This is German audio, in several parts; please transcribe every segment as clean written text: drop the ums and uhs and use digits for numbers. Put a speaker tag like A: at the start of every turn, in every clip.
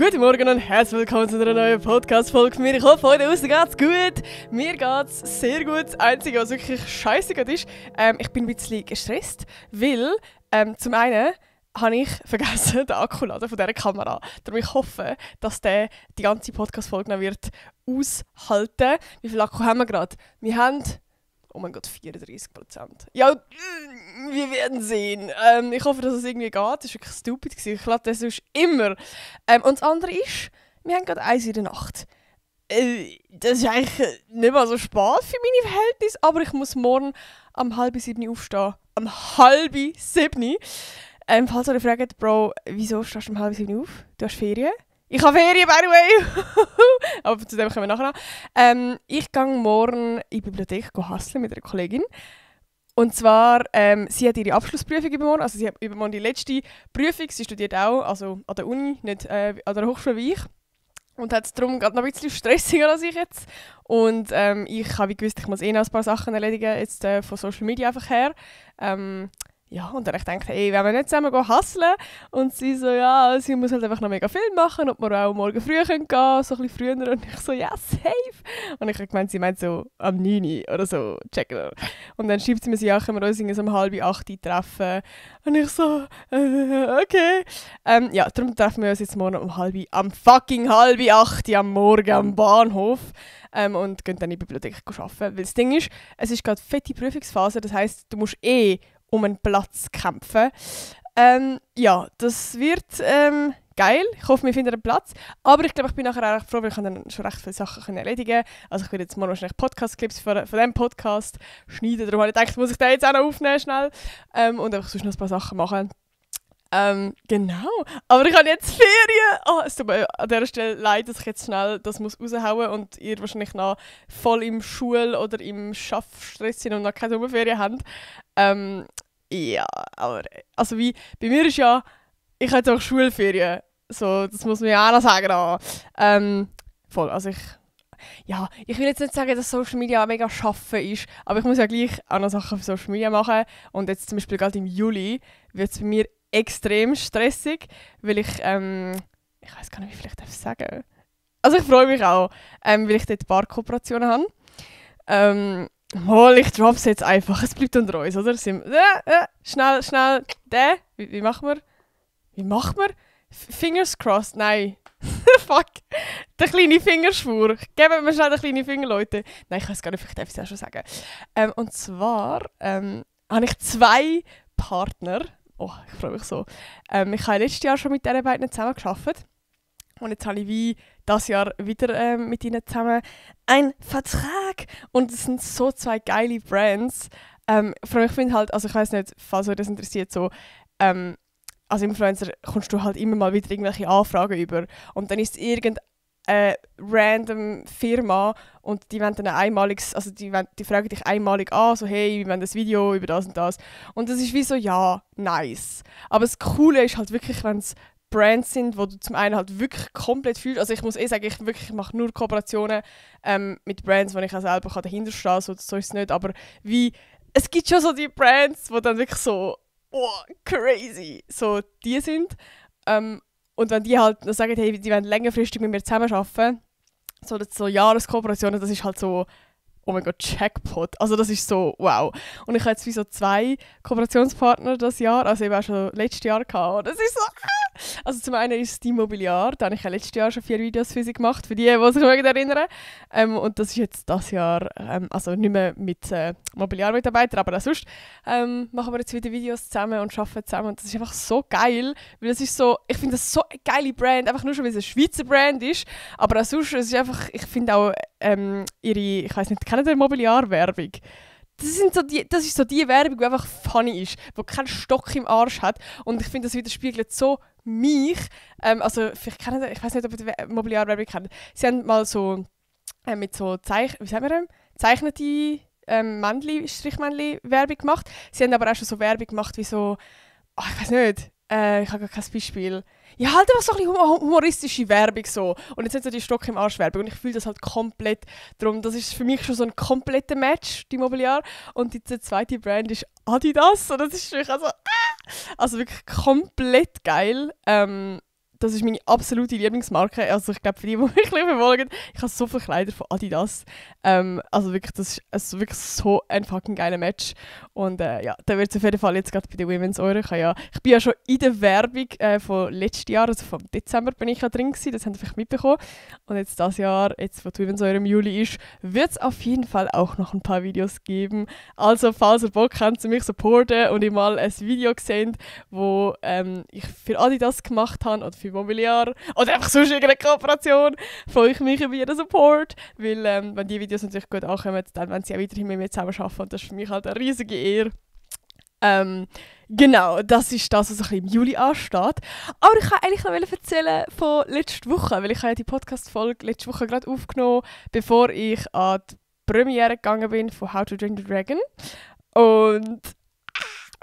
A: Guten Morgen und herzlich willkommen zu einer neuen Podcast-Folge von mir. Ich hoffe, heute draussen geht's gut. Mir geht's sehr gut. Das Einzige, was wirklich scheisse ist, ich bin ein bisschen gestresst, weil zum einen habe ich vergessen, den Akku laden von dieser Kamera. Darum ich hoffe, dass der die ganze Podcast-Folge noch wird aushalten. Wie viel Akku haben wir gerade? Wir haben... Oh mein Gott, 34%. Ja, wir werden sehen. Ich hoffe, dass es irgendwie geht. Das war wirklich stupid. Ich lade das sonst immer. Und das andere ist, wir haben gerade 1 in der Nacht. Das ist eigentlich nicht mal so spät für meine Verhältnisse, aber ich muss morgen um 6:30 aufstehen. Um 6:30. Falls ihr euch fragt, Bro, wieso stehst du um 6:30 auf? Du hast Ferien? Ich habe Ferien, by the way! Aber zu dem kommen wir nachher noch. Ich gehe morgen in die Bibliothek hustlen mit einer Kollegin. Und zwar, sie hat ihre Abschlussprüfung übermorgen. Also sie hat übermorgen die letzte Prüfung. Sie studiert auch, also an der Uni, nicht an der Hochschule wie ich. Und hat es darum gerade noch ein bisschen stressiger als ich jetzt. Und ich habe gewusst, ich muss noch ein paar Sachen erledigen, jetzt von Social Media einfach her. Ja, und dann habe ich gedacht, ey, wenn wir nicht zusammen hustlen? Und sie so, ja, sie muss halt einfach noch mega viel machen, ob wir auch morgen früh gehen können, so ein bisschen früher. Und ich so, ja, safe. Und ich habe gemeint, sie meint so am 9 Uhr oder so, checken. Und dann schreibt sie mir, ja, können wir uns um 7:30 treffen. Und ich so, okay. Ja, darum treffen wir uns jetzt morgen am fucking 7:30 am Morgen am Bahnhof. Und gehen dann in die Bibliothek arbeiten. Weil das Ding ist, es ist gerade fette Prüfungsphase, das heisst, du musst um einen Platz kämpfen. Ja, das wird geil. Ich hoffe, wir finden einen Platz. Aber ich glaube, ich bin nachher auch froh, weil ich dann schon recht viele Sachen erledigen kann. Also ich werde jetzt mal noch schnell Podcast-Clips von diesem Podcast schneiden. Darum habe ich gedacht, muss ich den jetzt auch noch aufnehmen schnell. Und einfach sonst noch ein paar Sachen machen. Genau. Aber ich habe jetzt Ferien. Oh, es tut mir an dieser Stelle leid, dass ich jetzt schnell das muss raushauen und ihr wahrscheinlich noch voll im Schul- oder im Schaffstress sind und noch keine Sommerferien habt. Ja, aber also wie, bei mir ist ja, ich habe jetzt auch Schulferien. So, das muss man ja auch noch sagen. Voll, also ich will jetzt nicht sagen, dass Social Media mega schaffen ist, aber ich muss ja gleich auch noch Sachen für Social Media machen. Und jetzt zum Beispiel gerade im Juli wird es bei mir extrem stressig, weil ich weiß gar nicht, wie viel ich sagen darf. Also ich freue mich auch, weil ich dort Barkooperationen habe. Ich drop's jetzt einfach, es bleibt unter uns, oder? Schnell, wie machen wir? Fingers crossed, nein. Fuck, der kleine Fingerschwur. Geben wir schnell den kleinen Finger, Leute. Nein, ich weiß gar nicht, vielleicht darf ich es ja schon sagen. Und zwar habe ich 2 Partner. Oh, ich freue mich so. Ich habe letztes Jahr schon mit diesen beiden zusammen gearbeitet. Und jetzt habe ich wie dieses Jahr wieder mit ihnen zusammen einen Vertrag. Und es sind so 2 geile Brands. Vor allem, ich finde halt, also ich weiss nicht, falls euch das interessiert, so, als Influencer kommst du halt immer mal wieder irgendwelche Anfragen über. Und dann ist es irgendeine random Firma und die wollen dann einmaliges, also die fragen dich einmalig an, so hey, wir wollen das Video über das und das. Und das ist wie so, ja, nice. Aber das Coole ist halt wirklich, wenn es Brands sind, wo du zum einen halt wirklich komplett fühlst. Also ich muss sagen, ich mache nur Kooperationen mit Brands, wo ich auch selber dahinter stehen kann, so ist es nicht. Aber wie, es gibt schon so die Brands, die dann wirklich so, oh, crazy, so die sind. Und wenn die halt sagen, hey, die wollen längerfristig mit mir zusammenarbeiten, so Jahreskooperationen, das ist halt so, oh mein Gott, Jackpot. Also das ist so, wow. Und ich habe jetzt wie so 2 Kooperationspartner das Jahr, also ich auch schon letztes Jahr gehabt. Und das ist so, also zum einen ist es die Mobiliar, da habe ich ja letztes Jahr schon 4 Videos für sie gemacht, für die sich erinnern. Und das ist jetzt das Jahr, also nicht mehr mit Mobiliarmitarbeitern, aber auch sonst machen wir jetzt wieder Videos zusammen und arbeiten zusammen. Und das ist einfach so geil, weil das ist so, ich finde das so eine geile Brand, einfach nur schon, weil es eine Schweizer Brand ist, aber auch sonst, es ist einfach, ich finde auch ihre, ich weiss nicht, kennt ihr Mobiliar-Werbung? Das ist so die Werbung, die einfach funny ist, die keinen Stock im Arsch hat. Und ich finde, das widerspiegelt so mich. Also, vielleicht kennt ihr, ich weiß nicht, ob ihr die Mobiliar-Werbung kennt. Sie haben mal so mit so zeichnete Strichmännchen-Werbung gemacht. Sie haben aber auch schon so Werbung gemacht wie so, oh, ich weiß nicht, ich habe gar kein Beispiel. Ja, halt einfach so ein bisschen humoristische Werbung so. Und jetzt nicht so die Stock im Arsch Werbung. Und ich fühle das halt komplett. Darum, das ist für mich schon so ein kompletter Match, die Mobiliar. Und die zweite Brand ist Adidas. Und das ist für mich also wirklich komplett geil. das ist meine absolute Lieblingsmarke. Also ich glaube, für die mich verfolgen, ich habe so viele Kleider von Adidas. Also wirklich, das ist also wirklich so ein fucking geiler Match. Und ja, da wird es auf jeden Fall jetzt gerade bei den Women's Euro. Ich bin ja schon in der Werbung von letztes Jahr, also vom Dezember bin ich ja drin gewesen, das habt ihr vielleicht mitbekommen. Und jetzt dieses Jahr, jetzt wo die Women's Euro im Juli ist, wird es auf jeden Fall auch noch ein paar Videos geben. Also falls ihr Bock habt, zu mich supporten und ihr mal ein Video gesehen, wo ich für Adidas gemacht habe oder für Mobiliar oder einfach sonst irgendeine Kooperation, freue ich mich über jeden Support, weil wenn die Videos natürlich gut ankommen, dann wollen sie auch weiterhin mit mir zusammen arbeiten und das ist für mich halt eine riesige Ehre. Genau, das ist das, was ein bisschen im Juli ansteht. Aber ich wollte eigentlich noch erzählen von letzter Woche, weil ich habe ja die Podcast-Folge letzte Woche gerade aufgenommen, bevor ich an die Premiere gegangen bin von How to Train the Dragon. Und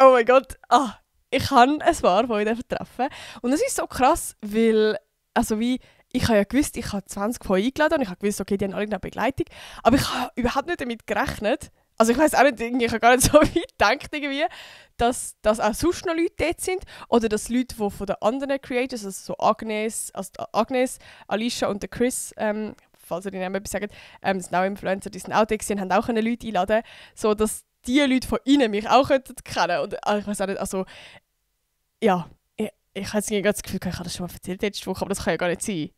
A: oh mein Gott, ich habe ein paar von euch treffen. Und es ist so krass, weil, also wie, ich habe ja gewusst, ich habe 20 von euch eingeladen und ich habe gewusst, okay, die haben alle eine Begleitung. Aber ich habe überhaupt nicht damit gerechnet, also ich weiß auch nicht, ich habe gar nicht so weit gedacht, irgendwie, dass auch sonst noch Leute dort sind. Oder dass Leute, die von den anderen Creators, also so Agnes, Alicia und der Chris, falls ihr die Namen etwas sagt, das sind auch Influencer, die sind auch da und haben auch Leute einladen, so dass die Leute von ihnen mich auch kennen könnten. Und ich weiß auch nicht, also ja, ich habe jetzt das Gefühl, ich habe das schon mal erzählt letzte Woche, aber das kann ja gar nicht sein.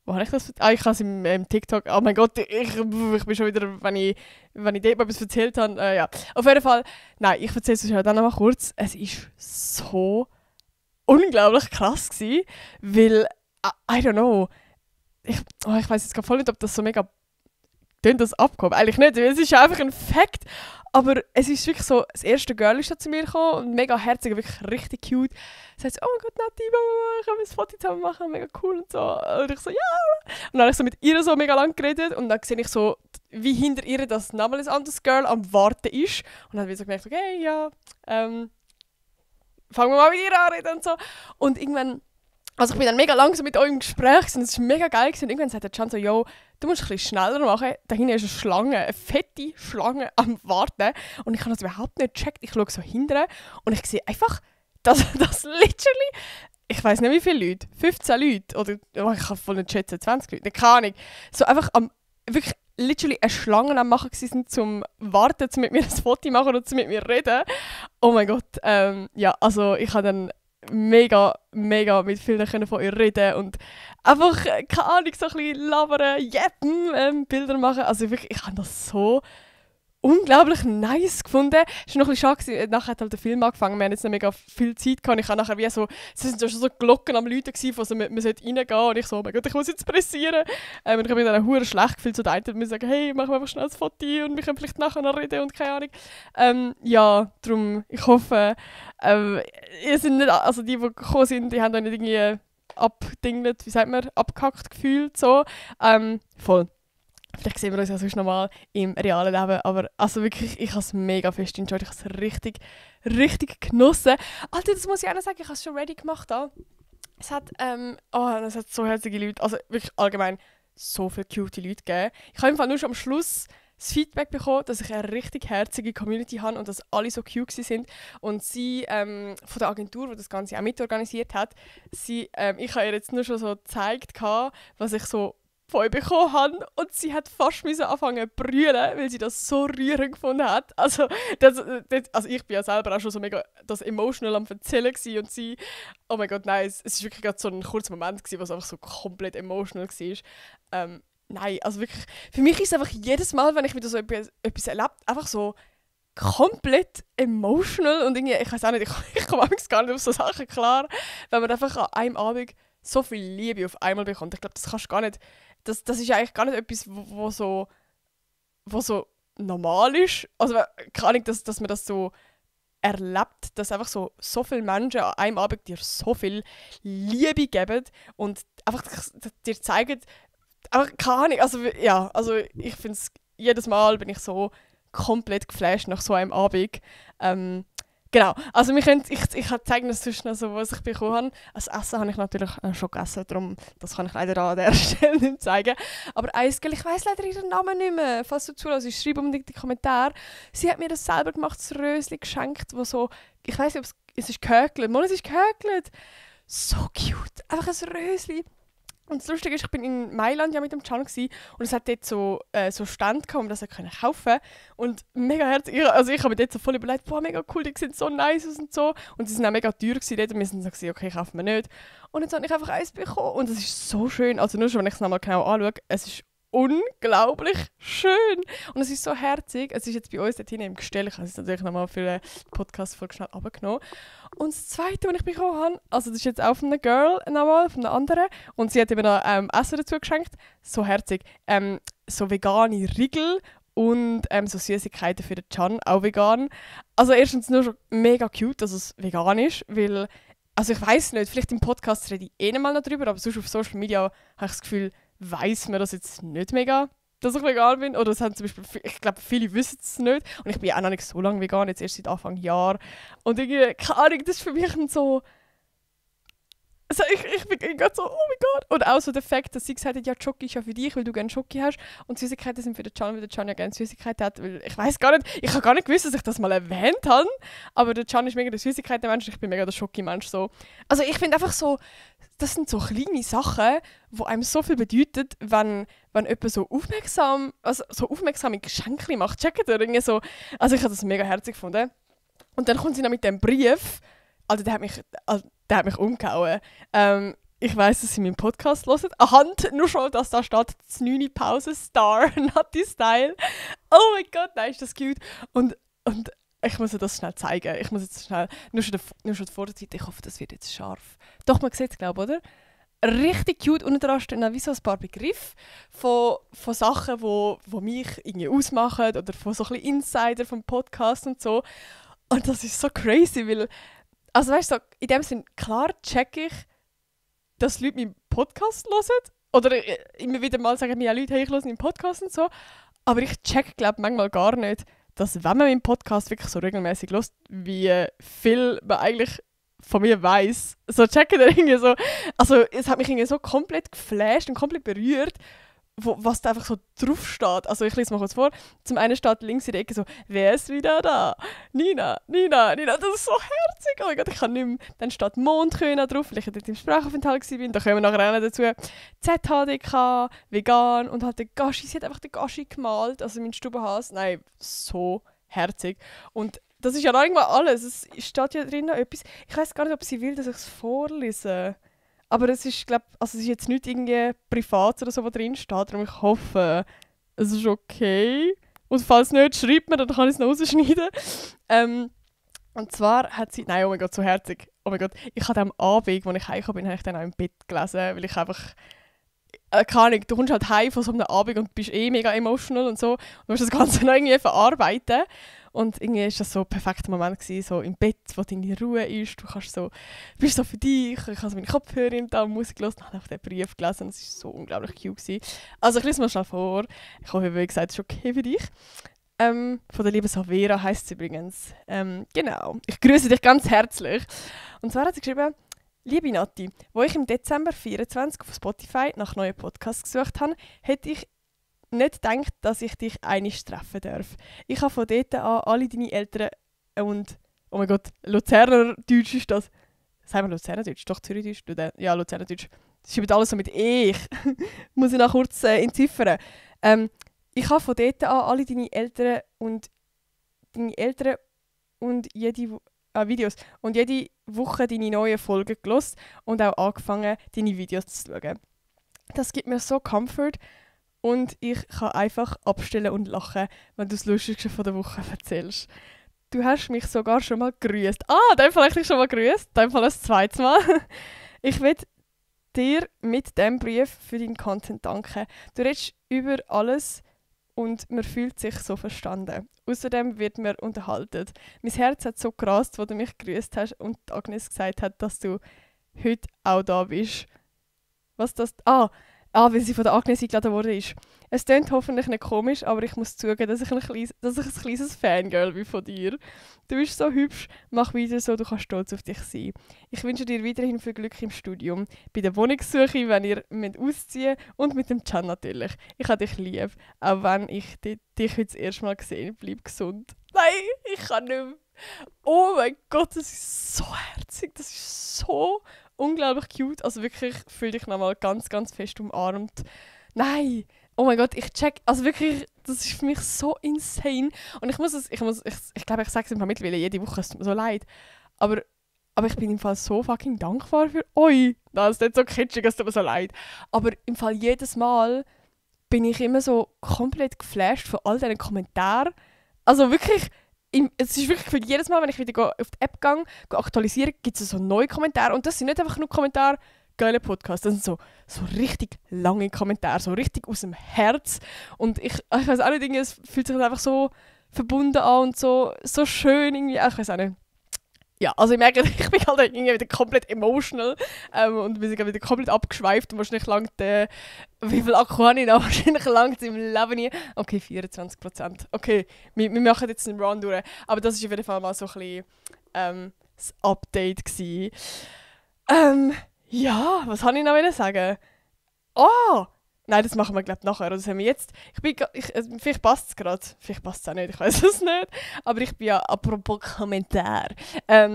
A: Wo habe ich das? Ich habe es im TikTok. Oh mein Gott, ich bin schon wieder, wenn ich dort mal etwas erzählt habe. Ja. Auf jeden Fall, nein, ich erzähle es euch dann noch mal kurz. Es war so unglaublich krass gewesen, weil, I don't know, ich weiß jetzt gar voll nicht, ob das so mega das abgehoben. Eigentlich nicht, weil es ist einfach ein Fakt. Aber es ist wirklich so, das erste Girl ist zu mir gekommen und mega herzig, wirklich richtig cute. Sie sagt so, oh mein Gott, Nati, können wir ein Foto zusammen machen, mega cool und so. Und ich so, ja. Und dann habe ich so mit ihr so mega lang geredet und dann sehe ich so, wie hinter ihr das nochmal ein anderes Girl am Warten ist. Und dann habe ich so gemerkt, okay, ja, fangen wir mal mit ihr an reden und so. Und irgendwann, also ich bin dann mega langsam mit euch im Gespräch und es war mega geil gewesen. Und irgendwann sagt der Can so, yo, du musst ein bisschen schneller machen. Da hinten ist eine Schlange, eine fette Schlange am Warten. Und ich habe das überhaupt nicht gecheckt. Ich schaue so hinterher und ich sehe einfach, dass literally, ich weiß nicht wie viele Leute, 15 Leute oder ich kann voll nicht schätzen, 20 Leute, keine Ahnung. So einfach wirklich literally eine Schlange am machen waren, zum Warten, um mit mir ein Foto machen oder mit mir reden. Oh mein Gott, ja, also ich habe dann mega mit vielen von ihr reden und einfach, keine Ahnung, so ein bisschen labern, jeppen, Bilder machen. Also wirklich, ich habe das so unglaublich nice gefunden. Es war noch ein bisschen schade, nachher hat halt der Film angefangen, wir haben jetzt nicht mega viel Zeit gehabt. Ich habe nachher wie so, es sind schon so Glocken am Läuten gewesen, von so, man sollte reingehen und ich so, oh mein Gott, ich muss jetzt pressieren. Und ich habe mich dann auch schlecht gefühlt, so der eine mir sagen, hey, machen wir einfach schnell ein Foto und wir können vielleicht nachher noch reden und keine Ahnung. Ja, darum, ich hoffe, ihr sind nicht, also die gekommen sind, die haben da nicht irgendwie abdinglet, wie sagt man, abgehackt gefühlt, so. Voll. Vielleicht sehen wir uns ja sonst nochmal im realen Leben, aber also wirklich, ich habe es mega fest enjoyed, ich habe es richtig genossen. Alter, das muss ich auch noch sagen, ich habe es schon ready gemacht. Es hat so herzige Leute, also wirklich allgemein so viele cute Leute gegeben. Ich habe im Fall nur schon am Schluss das Feedback bekommen, dass ich eine richtig herzige Community habe und dass alle so cute sind. Und sie, von der Agentur, die das Ganze auch mitorganisiert hat, ich habe ihr jetzt nur schon so gezeigt, was ich so von ihr bekommen habe und sie hat fast anfangen zu brüllen, weil sie das so rührend gefunden hat. Also ich bin ja selber auch schon so mega das emotional am Erzählen gewesen und sie, oh mein Gott, nein, es ist wirklich gerade so ein kurzer Moment gewesen, was einfach so komplett emotional war. Nein, also wirklich, für mich ist es einfach jedes Mal, wenn ich wieder so etwas erlebe, einfach so komplett emotional und irgendwie, ich weiß auch nicht, ich komme gar nicht auf so Sachen klar, wenn man einfach an einem Abend so viel Liebe auf einmal bekommt. Ich glaube, das kannst du gar nicht, das ist eigentlich gar nicht etwas, wo so normal ist. Also keine Ahnung, dass man das so erlebt, dass einfach so viele Menschen an einem Abend dir so viel Liebe geben und einfach dir zeigen, aber keine Ahnung, also ja, also ich finde es, jedes Mal bin ich so komplett geflasht nach so einem Abend. Genau, also ich zeige das sonst noch so, was ich bekommen habe. Das Essen habe ich natürlich schon gegessen, darum das kann ich leider an dieser Stelle nicht zeigen. Aber Eisgel, ich weiss leider ihren Namen nicht mehr. Falls du zuhörst, schreib unbedingt in die Kommentare. Sie hat mir das selber gemacht, das Rösli geschenkt, wo so, ich weiss nicht, ob es ist gehökelt. Mal, es ist gehökelt. so cute. Einfach ein Rösli. Und das Lustige ist, ich bin in Mailand ja mit dem Can und es hat dort so Stände gehabt, wo man das kaufen konnte. Und mega herzig. Also ich habe mir dort so voll überlegt, boah, mega cool, die sehen so nice aus und so. Und sie sind auch mega teuer gewesen dort und wir sind so gewesen, okay, kaufen wir nicht. Und jetzt habe ich einfach eins bekommen und es ist so schön. Also nur schon, wenn ich es nochmal genau anschaue, es ist unglaublich schön. Und es ist so herzig. Es ist jetzt bei uns dort hinten im Gestell. Ich habe es natürlich nochmal für einen Podcast-Folge schnell runtergenommen. Und das Zweite, was ich bekommen habe, also das ist jetzt auch von einer Girl nochmal, von einer anderen. Und sie hat eben noch Essen dazu geschenkt. So herzig. So vegane Riegel und so Süßigkeiten für den Can, auch vegan. Also erstens nur schon mega cute, dass es vegan ist, weil, also ich weiss nicht, vielleicht im Podcast rede ich eh mal noch drüber, aber sonst auf Social Media habe ich das Gefühl, weiss man das jetzt nicht mega, dass ich vegan bin. Oder es haben zum Beispiel, ich glaube, viele wissen es nicht. Und ich bin auch noch nicht so lange vegan, jetzt erst seit Anfang Jahr. Und irgendwie, keine Ahnung, das ist für mich so... Also ich bin gerade so, oh mein Gott. Und auch so der Fakt, dass sie gesagt hat, ja, Schoki ist ja für dich, weil du gerne Schoki hast. Und Süßigkeiten sind für den Can, weil der Can ja gerne Süßigkeiten hat. Weil ich weiß gar nicht, ich habe gar nicht gewusst, dass ich das mal erwähnt habe. Aber der Can ist mega der Süßigkeiten-Mensch, ich bin mega der Schoki-Mensch. So. Also ich finde einfach so, das sind so kleine Sachen, die einem so viel bedeuten, wenn jemand so aufmerksame Geschenke macht. Checkt ihr irgendwie so? Also ich habe das mega herzig gefunden. Und dann kommt sie noch mit dem Brief. Also der hat mich umgehauen. Ich weiss, dass sie meinen Podcast hören. Anhand nur schon, dass da steht, das 9. Pause Star, Natti Style. Oh mein Gott, nein, ist das cute. Und ich muss dir das schnell zeigen. Ich muss jetzt schnell, nur schon die Vorderseite, ich hoffe, das wird jetzt scharf. Doch, man sieht es, glaube ich, oder? Richtig cute. Und dran stehen wie so ein paar Begriffe von Sachen, die mich irgendwie ausmachen oder von so ein bisschen Insider vom Podcast und so. Und das ist so crazy, weil, also weißt du, so, in dem Sinne, klar check ich, dass Leute meinen Podcast hören. Oder immer wieder mal sagen mir ja Leute, hey, ich höre meinen Podcast und so. Aber ich check, glaube manchmal gar nicht, dass wenn man meinen Podcast wirklich so regelmäßig hört, wie viel man eigentlich von mir weiss. So checken da irgendwie so. Also es hat mich irgendwie so komplett geflasht und komplett berührt, was da einfach so drauf steht. Also ich lese mal kurz vor. Zum einen steht links in der Ecke so, wer ist wieder da? Nina. Das ist so herzig. Oh mein Gott, ich kann nicht mehr. Dann steht Mondkönig drauf, weil ich dort im Sprachaufenthalt war. Da kommen wir nachher auch noch dazu. ZHDK, vegan und halt der Gashi. Sie hat einfach den Gashi gemalt, also mein Stubenhas. Nein, so herzig. Und das ist ja noch irgendwann alles. Es steht ja drin noch etwas. Ich weiß gar nicht, ob sie will, dass ich es vorlese. Aber es ist, also es ist jetzt nicht irgendwie privat oder so, was drin steht. Darum ich hoffe, es ist okay. Und falls nicht, schreibt mir, dann kann ich es noch rausschneiden. Und zwar hat sie... Nein, oh mein Gott, so herzig. Oh mein Gott, ich habe am Abend, als ich heimgekommen bin, habe ich dann auch im Bett gelesen, weil ich einfach... keine Ahnung, du kommst halt heim von so einem Abend und bist mega emotional und so. Und musst das Ganze noch irgendwie verarbeiten. Und irgendwie war das so ein perfekter Moment gewesen, so im Bett, wo deine Ruhe ist. Du bist so für dich. Ich habe so meine Kopfhörer da, Musik gehört und habe auch den Brief gelesen. Das war so unglaublich cute gewesen. Also ich lese mal schnell vor. Ich hoffe, wie gesagt, es ist okay für dich. Von der lieben Savera heisst es übrigens. Genau. Ich grüße dich ganz herzlich. Und zwar hat sie geschrieben: Liebe Natti, wo ich im Dezember 24 auf Spotify nach neuen Podcasts gesucht habe, hätte ich nicht gedacht, dass ich dich einig treffen darf. Ich habe von dort an alle deine Eltern und, oh mein Gott, Luzerner Deutsch ist das. Sagen wir Luzerner Deutsch? Doch, Zürich Deutsch? Ja, Luzerner Deutsch. Das schreibt alles so mit ich. Muss ich noch kurz entziffern. Ich habe von dort an alle deine Eltern und jede Videos und jede Woche deine neuen Folgen gehört und auch angefangen, deine Videos zu schauen. Das gibt mir so Comfort und ich kann einfach abstellen und lachen, wenn du das Lustigste von der Woche erzählst. Du hast mich sogar schon mal gegrüßt. In dem Fall habe ich dich schon mal gegrüßt, in dem Fall das zweite Mal. Ich will dir mit diesem Brief für deinen Content danken. Du redest über alles und man fühlt sich so verstanden. Außerdem wird man unterhalten. Mein Herz hat so gerast, als du mich gegrüßt hast und Agnes gesagt hat, dass du heute auch da bist. Was das... weil sie von der Agnes eingeladen worden ist. Es klingt hoffentlich nicht komisch, aber ich muss zugeben, dass ich ein kleines Fangirl bin von dir. Du bist so hübsch, mach weiter so, du kannst stolz auf dich sein. Ich wünsche dir weiterhin viel Glück im Studium, bei der Wohnungssuche, wenn ihr ausziehen müsst und mit dem Can natürlich. Ich habe dich lieb, auch wenn ich dich heute das erste Mal gesehen. Bleib gesund. Nein, ich kann nicht mehr. Oh mein Gott, das ist so herzig, das ist so unglaublich cute. Also wirklich, fühl dich nochmal ganz, ganz fest umarmt. Nein! Oh mein Gott, ich check, also wirklich, das ist für mich so insane. Und ich glaube, ich sage es einfach mittlerweile jede Woche, es tut mir so leid. Aber ich bin im Fall so fucking dankbar für euch. Das ist nicht so kitschig, es tut mir so leid. Aber im Fall jedes Mal bin ich immer so komplett geflasht von all diesen Kommentaren. Also wirklich, es ist wirklich für jedes Mal, wenn ich wieder auf die App gehe aktualisiere, gibt es so neue Kommentare. Und das sind nicht einfach nur Kommentare, geile Podcast. Das sind so richtig lange Kommentare, so richtig aus dem Herz. Und ich weiß auch nicht, es fühlt sich einfach so verbunden an und so schön irgendwie. Ich weiß auch nicht. Ja, also ich merke, ich bin halt irgendwie wieder komplett emotional und wir sind wieder komplett abgeschweift und wahrscheinlich langt wie viel Akku habe ich noch? Wahrscheinlich langt es im Leben nie. Okay, 24%. Okay, wir machen jetzt einen Run durch. Aber das war auf jeden Fall mal so ein bisschen das Update gewesen. Ja, was wollte ich noch sagen? Oh! Nein, das machen wir glaube ich nachher. Oder das haben wir jetzt. Vielleicht passt es gerade. Vielleicht passt es auch nicht, ich weiß es nicht. Aber ich bin ja, apropos Kommentar,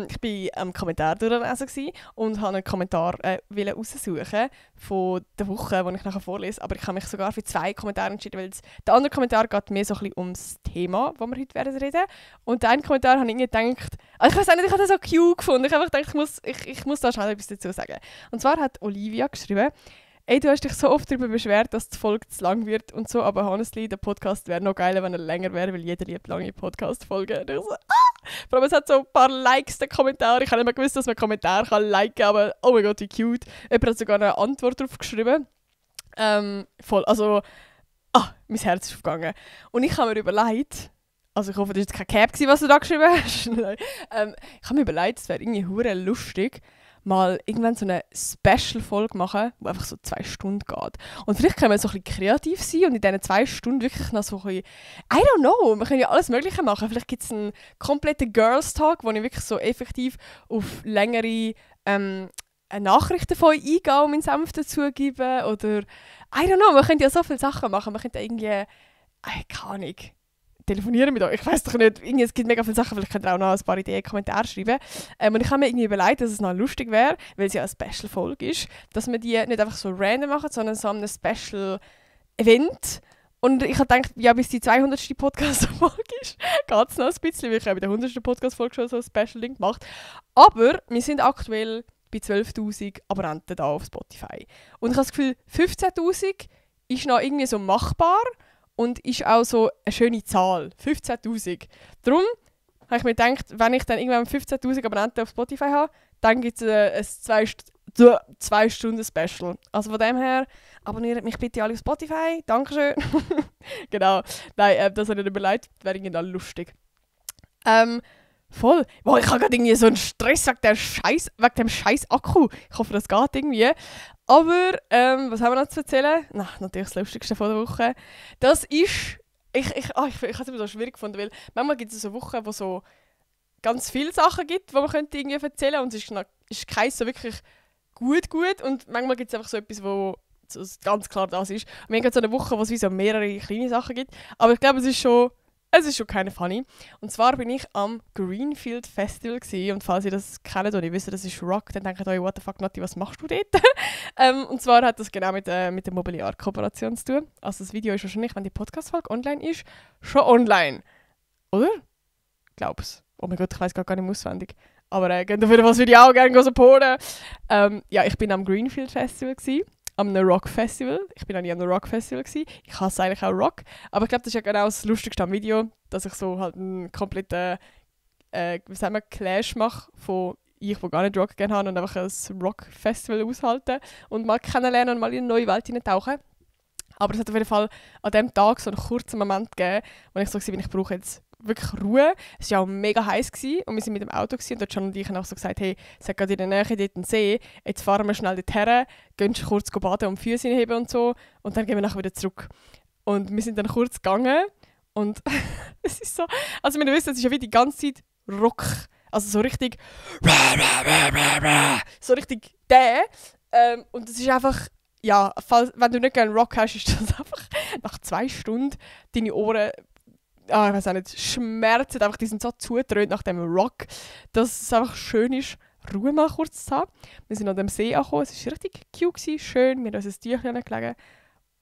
A: ich bin am Kommentar durchlesen und habe einen Kommentar raussuchen von der Woche, den ich nachher vorlese. Aber ich habe mich sogar für 2 Kommentare entschieden, weil der andere Kommentar geht mehr so ein bisschen ums Thema, das wir heute werden reden. Und der eine Kommentar habe ich irgendwie gedacht, also ich weiß auch nicht, ich habe das so cute gefunden. Ich habe einfach gedacht, ich muss da schnell etwas dazu sagen. Und zwar hat Olivia geschrieben, «Ey, du hast dich so oft darüber beschwert, dass die Folge zu lang wird und so, aber honestly, der Podcast wäre noch geiler, wenn er länger wäre, weil jeder liebt lange Podcast-Folgen.» Und ich so, Vor allem, es hat so ein paar Likes, der Kommentar. Ich habe nicht mehr gewusst, dass man Kommentare liken kann, aber oh mein Gott, wie cute. Jemand hat sogar eine Antwort darauf geschrieben. Voll, also, mein Herz ist aufgegangen. Und ich habe mir überlegt, also ich hoffe, das war jetzt kein Cap, was du da geschrieben hast. Ich habe mir überlegt, es wäre irgendwie hure lustig, mal irgendwann so eine Special-Folge machen, die einfach so 2 Stunden geht. Und vielleicht können wir so ein bisschen kreativ sein und in diesen 2 Stunden wirklich noch so ein bisschen, I don't know, wir können ja alles Mögliche machen. Vielleicht gibt es einen kompletten Girls-Talk, wo ich wirklich so effektiv auf längere Nachrichten von euch eingehen und meinen Senf dazugeben. Oder, I don't know, wir können ja so viele Sachen machen. Wir können irgendwie, keine Ahnung, telefonieren mit euch. Ich weiß doch nicht, es gibt mega viele Sachen, vielleicht könnt ihr auch noch ein paar Ideen in die Kommentare schreiben. Und ich habe mir irgendwie überlegt, dass es noch lustig wäre, weil es ja eine Special-Folge ist, dass wir die nicht einfach so random machen, sondern so ein Special-Event. Und ich habe gedacht, ja, bis die 200. Podcast-Folge ist, geht es noch ein bisschen, weil ich habe bei der 100. Podcast-Folge schon so ein Special-Ding gemacht. Aber wir sind aktuell bei 12'000 Abonnenten da auf Spotify. Und ich habe das Gefühl, 15'000 ist noch irgendwie so machbar. Und ist auch so eine schöne Zahl. 15'000. Darum habe ich mir gedacht, wenn ich dann irgendwann 15'000 Abonnenten auf Spotify habe, dann gibt es ein 2-Stunden-Special. Also von dem her, abonniert mich bitte alle auf Spotify. Dankeschön. Genau. Nein, das habe ich mir überlegt. Wäre irgendwie lustig. Voll. Boah, ich habe gerade irgendwie so einen Stress wegen dem scheiß Akku. Ich hoffe, das geht irgendwie. Aber, was haben wir noch zu erzählen? Na, natürlich das Lustigste von der Woche. Das ist... Ich habe es immer so schwierig gefunden, weil manchmal gibt es so Wochen, wo so ganz viele Sachen gibt, die man könnte irgendwie erzählen könnte. Und es ist keins so wirklich gut. Und manchmal gibt es einfach so etwas, wo so ganz klar das ist. Und wir haben so eine Woche, wo es wie so mehrere kleine Sachen gibt. Aber ich glaube, es ist schon keine funny. Und zwar bin ich am Greenfield Festival gewesen. Und falls ihr das kennt oder ihr wisst, das ist Rock, dann denkt euch, what the fuck, Nati, was machst du dort? Und zwar hat das genau mit der Mobiliar-Kooperation zu tun. Also das Video ist wahrscheinlich, wenn die Podcast-Folge online ist, schon online. Oder? Glaub's. Oh mein Gott, ich weiss gar nicht mehr auswendig. Aber geht auf jeden Fall das Video auch gerne supporten. Ja, ich bin am Greenfield Festival gewesen. Am Rock Festival. Ich bin noch nie am Rock Festival gewesen. Ich hasse eigentlich auch Rock. Aber ich glaube, das ist ja genau das Lustigste am Video, dass ich so halt einen kompletten Clash mache von ich, die gar nicht Rock gerne habe und einfach ein Rock Festival aushalten und mal kennenlernen und mal in eine neue Welt hineintauchen. Aber es hat auf jeden Fall an diesem Tag so einen kurzen Moment gegeben, wo ich so war, ich brauche jetzt wirklich Ruhe. Es war ja auch mega heiß gewesen, und wir waren mit dem Auto gewesen, und dort schon und ich auch so gesagt, hey, es hat gerade in der Nähe dort einen See, jetzt fahren wir schnell dorthin, gehen kurz baden und die Füße hinheben und so und dann gehen wir nachher wieder zurück. Und wir sind dann kurz gegangen und es ist so, also wir wissen, es ist ja wie die ganze Zeit Rock, also so richtig so richtig und es ist einfach, ja, wenn du nicht gerne Rock hast, ist das einfach nach 2 Stunden deine Ohren, ich weiß auch nicht, schmerzen einfach, die sind so zugedröhnt nach dem Rock, dass es einfach schön ist, Ruhe mal kurz zu haben. Wir sind an dem See angekommen, es war richtig cute, schön, wir haben uns ein Tüchlein gelegt.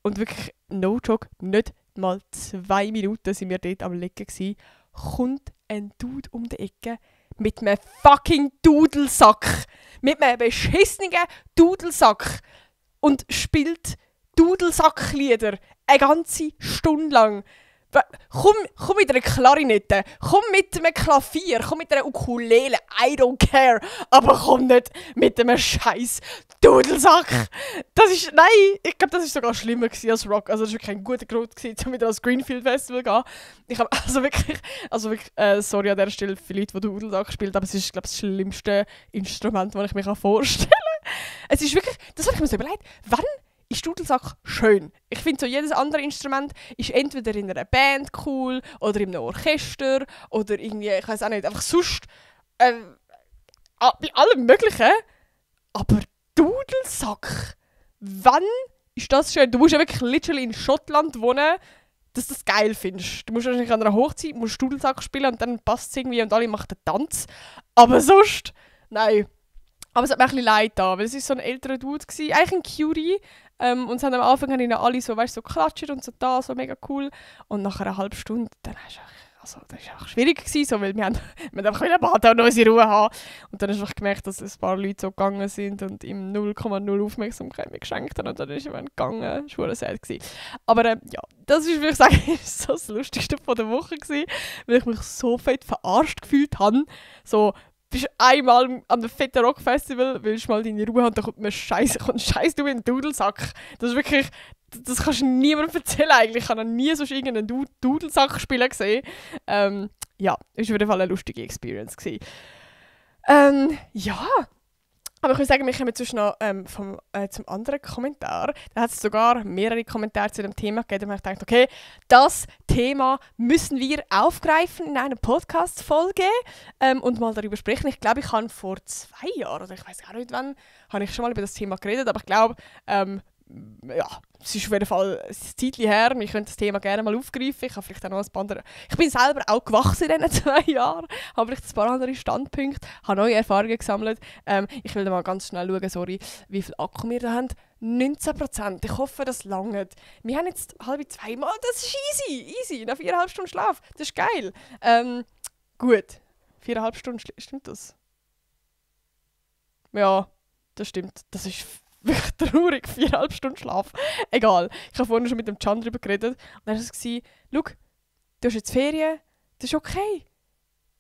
A: Und wirklich, no joke, nicht mal 2 Minuten sind wir dort am Liegen gewesen. Kommt ein Dude um die Ecke mit einem fucking Dudelsack. Mit einem beschissenen Dudelsack. Und spielt Dudelsacklieder eine ganze Stunde lang. Komm mit einer Klarinette, komm mit einem Klavier, komm mit einer Ukulele, I don't care. Aber komm nicht mit einem scheiß Dudelsack. Das ist, nein, ich glaube, das war sogar schlimmer als Rock. Also das war wirklich ein guter Grund, um wieder ans Greenfield Festival zu gehen. Ich habe wirklich, sorry an dieser Stelle für Leute, die Dudelsack spielen, aber es ist, glaube ich, das schlimmste Instrument, das ich mir vorstellen kann. Es ist wirklich, das habe ich mir so überlegt, wann ist Dudelsack schön. Ich finde, so jedes andere Instrument ist entweder in einer Band cool oder in einem Orchester oder irgendwie, ich weiß auch nicht, einfach sonst bei allem Möglichen. Aber Dudelsack, wann ist das schön? Du musst ja wirklich literally in Schottland wohnen, dass du das geil findest. Du musst wahrscheinlich an einer Hochzeit Dudelsack spielen und dann passt es irgendwie und alle machen den Tanz. Aber sonst, nein. Aber es hat mir ein bisschen leid da, weil es war so ein älterer Dude, eigentlich ein Cutie. Und es haben am Anfang alle so, weißt, so geklatscht und so da, so mega cool. Und nach einer halben Stunde, dann das war auch schwierig gewesen, so, weil wir einfach wieder baden und noch unsere Ruhe haben. Und dann hast du einfach gemerkt, dass ein paar Leute so gegangen sind und ihm 0,0 Aufmerksamkeit mir geschenkt haben. Und dann ist er gegangen. Das war sad gewesen. Aber ja, das ist, würde ich sagen, so das Lustigste von der Woche gewesen, weil ich mich so fett verarscht gefühlt habe. So, bist einmal an einem fetten Rockfestival, willst mal deine Ruhe haben, dann kommt ein Scheiß du in den Dudelsack. Das ist wirklich, das kannst du niemandem erzählen eigentlich. Ich habe noch nie so irgendeinen Dudelsack spielen gesehen. Ja, es war auf jeden Fall eine lustige Experience gewesen. Ja, aber ich würde sagen, wir kommen jetzt noch zum anderen Kommentar. Da hat es sogar mehrere Kommentare zu dem Thema gegeben. Und ich dachte, okay, das Thema müssen wir aufgreifen in einer Podcast-Folge und mal darüber sprechen. Ich glaube, ich habe vor 2 Jahren, oder ich weiß gar nicht wann, habe ich schon mal über das Thema geredet. Aber ich glaube, ja, es ist auf jeden Fall ein Zeitchen her. Wir können das Thema gerne mal aufgreifen. Ich habe vielleicht auch noch ein paar andere. Ich bin selber auch gewachsen in diesen 2 Jahren. Habe vielleicht ein paar andere Standpunkte. Habe neue Erfahrungen gesammelt. Ich will da mal ganz schnell schauen, sorry, wie viel Akku wir da haben. 19%. Ich hoffe, das langt. Wir haben jetzt 1:30 Mal. Das ist easy. Nach 4,5 Stunden Schlaf. Das ist geil. Gut. 4,5 Stunden, stimmt das? Ja, das stimmt. Das ist wirklich traurig, 4,5 Stunden Schlaf. Egal. Ich habe vorhin schon mit dem Can darüber geredet. Und dann war es, schau, du hast jetzt Ferien, das ist okay.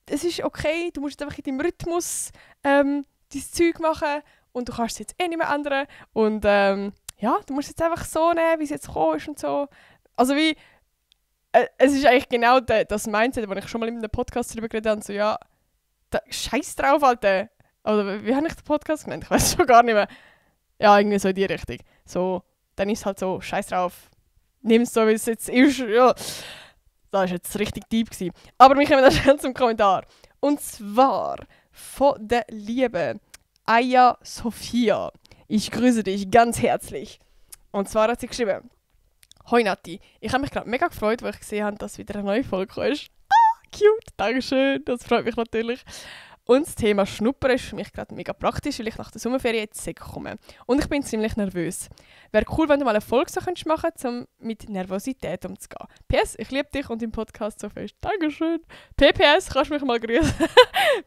A: Es ist okay, du musst jetzt einfach in deinem Rhythmus dein Zeug machen und du kannst es jetzt eh nicht mehr ändern. Und ja, du musst es jetzt einfach so nehmen, wie es jetzt gekommen ist und so. Also wie, es ist eigentlich genau das Mindset, wo ich schon mal in einem Podcast darüber geredet habe, so ja, scheiß drauf, Alter. Oder wie habe ich den Podcast genannt? Ich weiß schon gar nicht mehr. Ja, irgendwie so in die Richtung. So, dann ist es halt so, scheiß drauf. Nimm es so, wie es jetzt ist. Ja. Das war jetzt richtig deep gewesen. Aber wir kommen dann schnell zum Kommentar. Und zwar von der lieben Aya Sophia. Ich grüße dich ganz herzlich. Und zwar hat sie geschrieben: Hoi Nati, ich habe mich gerade mega gefreut, weil ich gesehen habe, dass wieder eine neue Folge ist. Ah, cute, dankeschön, das freut mich natürlich. Und das Thema Schnuppern ist für mich gerade mega praktisch, weil ich nach der Sommerferien jetzt komme. Und ich bin ziemlich nervös. Wäre cool, wenn du mal eine Folge so machen könntest, um mit Nervosität umzugehen. PS, ich liebe dich und im Podcast so fest. Dankeschön. PPS, kannst du mich mal grüßen?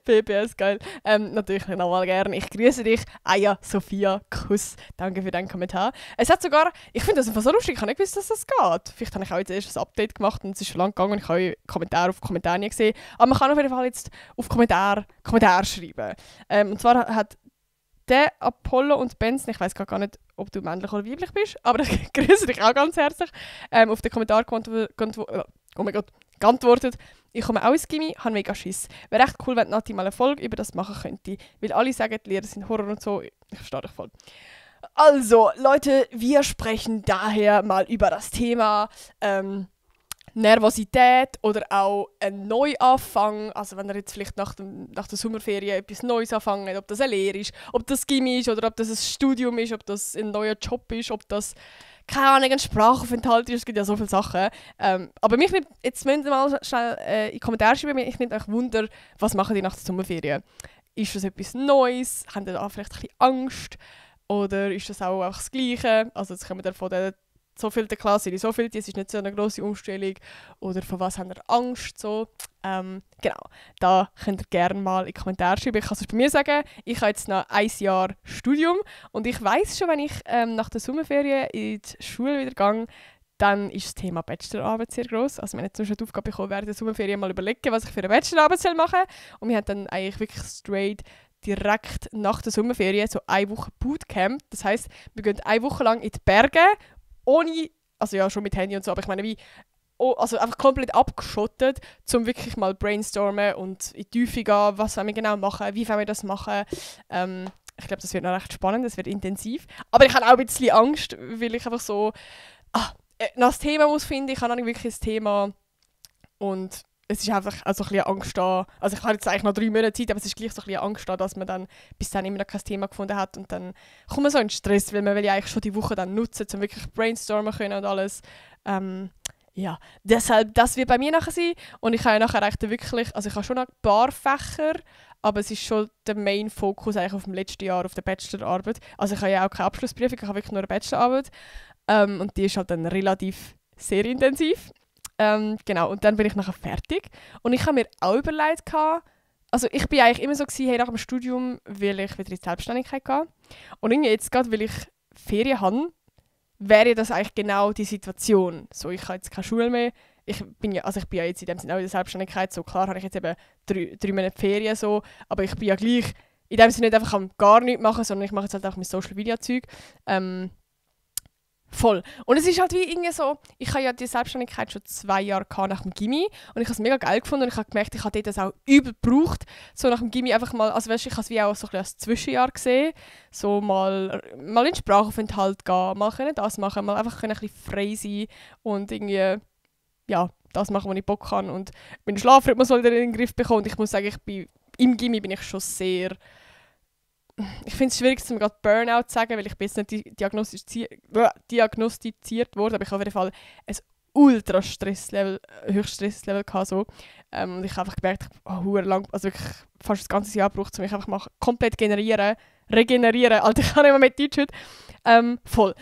A: PPS, geil. Natürlich nochmal gerne. Ich grüße dich. Aya Sophia, Kuss. Danke für deinen Kommentar. Es hat sogar, ich finde das einfach so lustig, ich habe nicht gewusst, dass das geht. Vielleicht habe ich auch jetzt erst ein Update gemacht und es ist schon lange gegangen und ich habe Kommentare auf Kommentare nie gesehen. Aber man kann auf jeden Fall jetzt auf Kommentare schreiben. Und zwar hat der Apollo und Benson, ich weiß gar nicht, ob du männlich oder weiblich bist, aber ich grüße dich auch ganz herzlich, auf den Kommentar geantwortet. Ich komme auch ins Gymi, habe mega Schiss. Wäre echt cool, wenn Nati mal eine Folge über das machen könnte, weil alle sagen, die Lehrer sind Horror und so. Ich verstehe dich voll. Also, Leute, wir sprechen daher mal über das Thema Nervosität oder auch ein Neuanfang, also wenn ihr jetzt vielleicht nach der Sommerferien etwas Neues anfangen, ob das eine Lehre ist, ob das Gymi ist oder ob das ein Studium ist, ob das ein neuer Job ist, ob das, keine Ahnung, ein Sprachaufenthalt ist, es gibt ja so viele Sachen. Aber mich nimmt, jetzt müsst ihr mal schnell in die Kommentare schreiben, mich nimmt euch Wunder, was machen die nach der Sommerferien. Ist das etwas Neues? Haben die da vielleicht ein bisschen Angst? Oder ist das auch einfach das Gleiche? Also jetzt kommen wir von der so viel der Klasse in so viel, es ist nicht so eine grosse Umstellung. Oder von was haben ihr Angst? So. Genau, da könnt ihr gerne mal in die Kommentare schreiben. Ich kann es bei mir sagen, ich habe jetzt noch 1 Jahr Studium und ich weiss schon, wenn ich nach der Sommerferien in die Schule wieder gehe, dann ist das Thema Bachelorarbeit sehr gross. Also wir haben jetzt zum Beispiel die Aufgabe bekommen, während der Sommerferien mal überlegen, was ich für eine Bachelorarbeit machen soll. Und wir haben dann eigentlich wirklich straight direkt nach der Sommerferien so 1 Woche Bootcamp. Das heisst, wir gehen 1 Woche lang in die Berge, ohne, also ja, schon mit Handy und so, aber ich meine, wie, also einfach komplett abgeschottet, um wirklich mal brainstormen und in die Tiefe gehen, was wollen wir genau machen, wie wollen wir das machen. Ich glaube, das wird noch recht spannend, das wird intensiv. Aber ich habe auch ein bisschen Angst, weil ich einfach so noch das Thema muss finden. Ich habe noch nicht wirklich das Thema und es ist einfach also ein bisschen Angst da. Also ich habe jetzt eigentlich noch 3 Monate Zeit, aber es ist gleich so ein bisschen Angst da, dass man dann bis dann immer noch kein Thema gefunden hat und dann kommt man so in Stress, weil man will ja eigentlich schon die Woche dann nutzen, um wirklich brainstormen können und alles. Ja, deshalb, das wird bei mir nachher sein und ich habe ja nachher eigentlich wirklich, also ich habe schon noch ein paar Fächer, aber es ist schon der Main-Fokus eigentlich auf dem letzten Jahr, auf der Bachelorarbeit. Also ich habe ja auch keine Abschlussprüfung, ich habe wirklich nur eine Bachelorarbeit und die ist halt dann relativ sehr intensiv. Genau, und dann bin ich nachher fertig. Und ich habe mir auch überlegt, also ich bin eigentlich immer so gewesen, hey, nach dem Studium will ich wieder in die Selbstständigkeit gehen. Und irgendwie jetzt gerade, weil ich Ferien habe, wäre das eigentlich genau die Situation. So, ich habe jetzt keine Schule mehr. Ich bin ja jetzt in dem Sinne auch in der Selbstständigkeit. So, klar habe ich jetzt eben 3 Monate Ferien, so, aber ich bin ja gleich in dem Sinne nicht einfach gar nichts machen, sondern ich mache jetzt halt auch mein Social-Media-Zeug. Voll. Und es ist halt wie irgendwie so, ich habe ja die Selbstständigkeit schon 2 Jahre nach dem Gymi und ich habe es mega geil gefunden und ich habe gemerkt, ich habe das auch übel gebraucht, so nach dem Gymi einfach mal, also weißt, ich habe es wie auch so ein bisschen als Zwischenjahr gesehen, so mal in den Sprachaufenthalt gehen, mal können das machen, mal einfach können ein bisschen frei sein und irgendwie, ja, das machen, was ich Bock habe und meinen Schlafrhythmus mal wieder in den Griff bekommen und ich muss sagen, im Gymi bin ich schon sehr... Ich finde es schwierig, zum gerade Burnout zu sagen, weil ich bin jetzt nicht diagnostiziert wurde, aber ich habe auf jeden Fall ein ultra Stresslevel, Höchststresslevel gehabt, so. Und ich habe einfach gemerkt, lang, also wirklich fast das ganze Jahr gebraucht, um mich einfach mal komplett regenerieren. Alter, ich kann nicht mehr mit Deutsch heute. Voll.